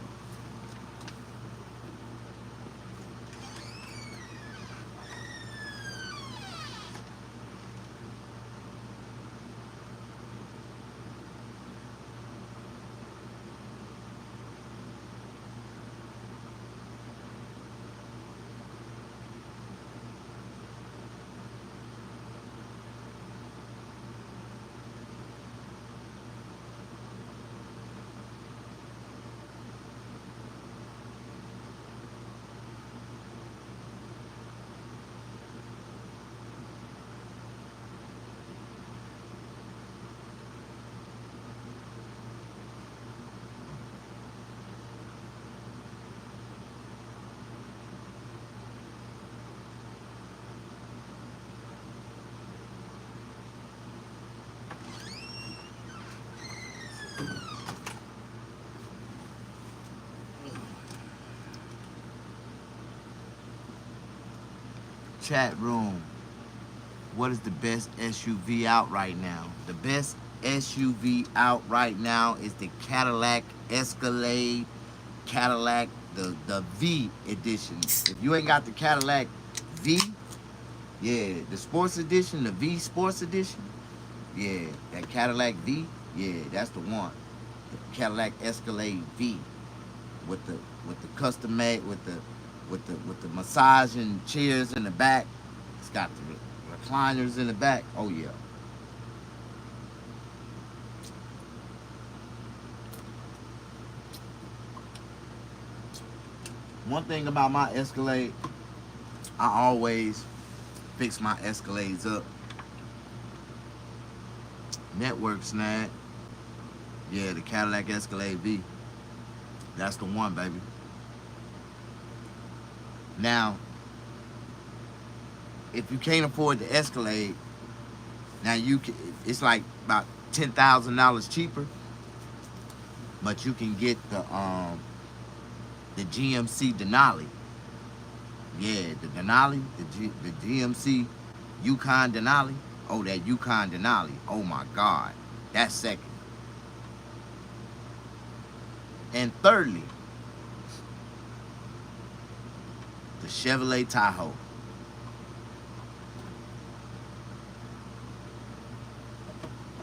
Chat room, what is the best SUV out right now? The best SUV out right now is the Cadillac Escalade, Cadillac, the V edition. If you ain't got the Cadillac V, yeah, the sports edition, the V sports edition, yeah, that Cadillac V, yeah, that's the one. The Cadillac Escalade V with the custom made with the massaging chairs in the back. It's got the recliners in the back. Oh yeah. One thing about my Escalade, I always fix my Escalades up. Network snag. Yeah, the Cadillac Escalade V. That's the one, baby. Now, if you can't afford the Escalade, now you can, it's like about $10,000 cheaper, but you can get the GMC Denali. Yeah, the Denali, the GMC Yukon Denali. Oh, that Yukon Denali. Oh my God, that's second. And thirdly, the Chevrolet Tahoe.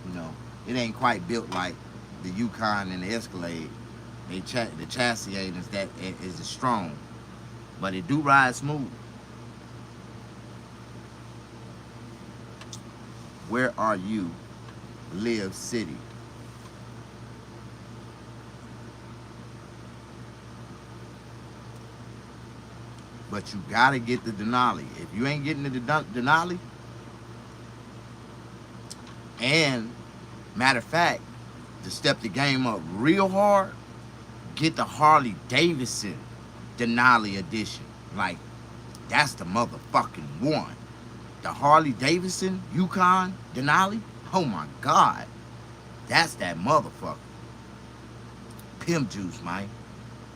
You know, it ain't quite built like the Yukon and the Escalade. The chassis ain't as strong, but it do ride smooth. Where are you? Live City. but you gotta get the Denali. If you ain't getting the Denali, and matter of fact, to step the game up real hard, get the Harley Davidson Denali edition. Like, that's the motherfucking one. The Harley Davidson Yukon Denali, oh my God, that's that motherfucker. Pimp juice, man.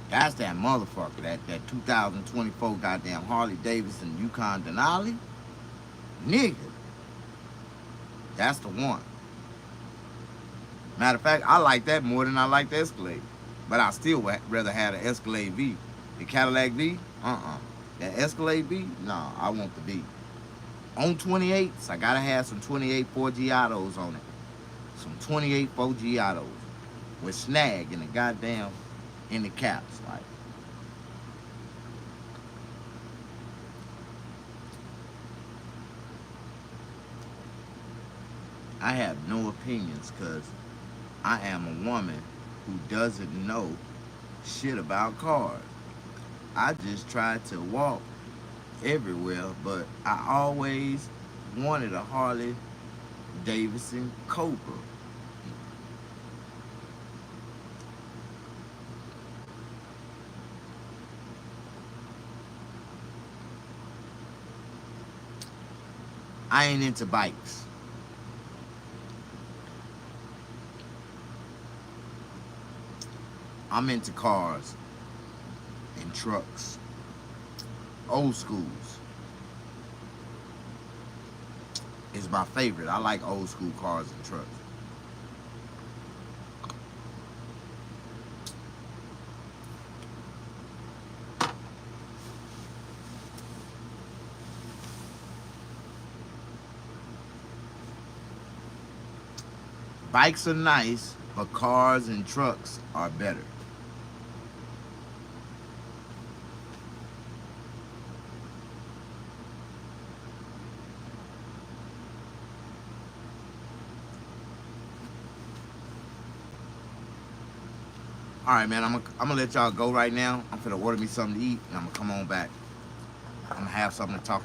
That's that motherfucker. That 2024 goddamn Harley Davidson Yukon Denali, nigga. That's the one. Matter of fact, I like that more than I like the Escalade. But I still would rather have the Escalade V. The Cadillac V, That Escalade V, nah, I want the V. On 28s, I gotta have some 28 Forgiatos on it. Some 28 Forgiatos with snag in the goddamn, in the caps, like. I have no opinions because I am a woman who doesn't know shit about cars. I just tried to walk everywhere, but I always wanted a Harley Davidson Cobra. I ain't into bikes. I'm into cars and trucks. Old schools is my favorite. I like old school cars and trucks. Bikes are nice, but cars and trucks are better. All right, man, I'm gonna let y'all go right now. I'm finna order me something to eat, and I'm gonna come on back. I'm gonna have something to talk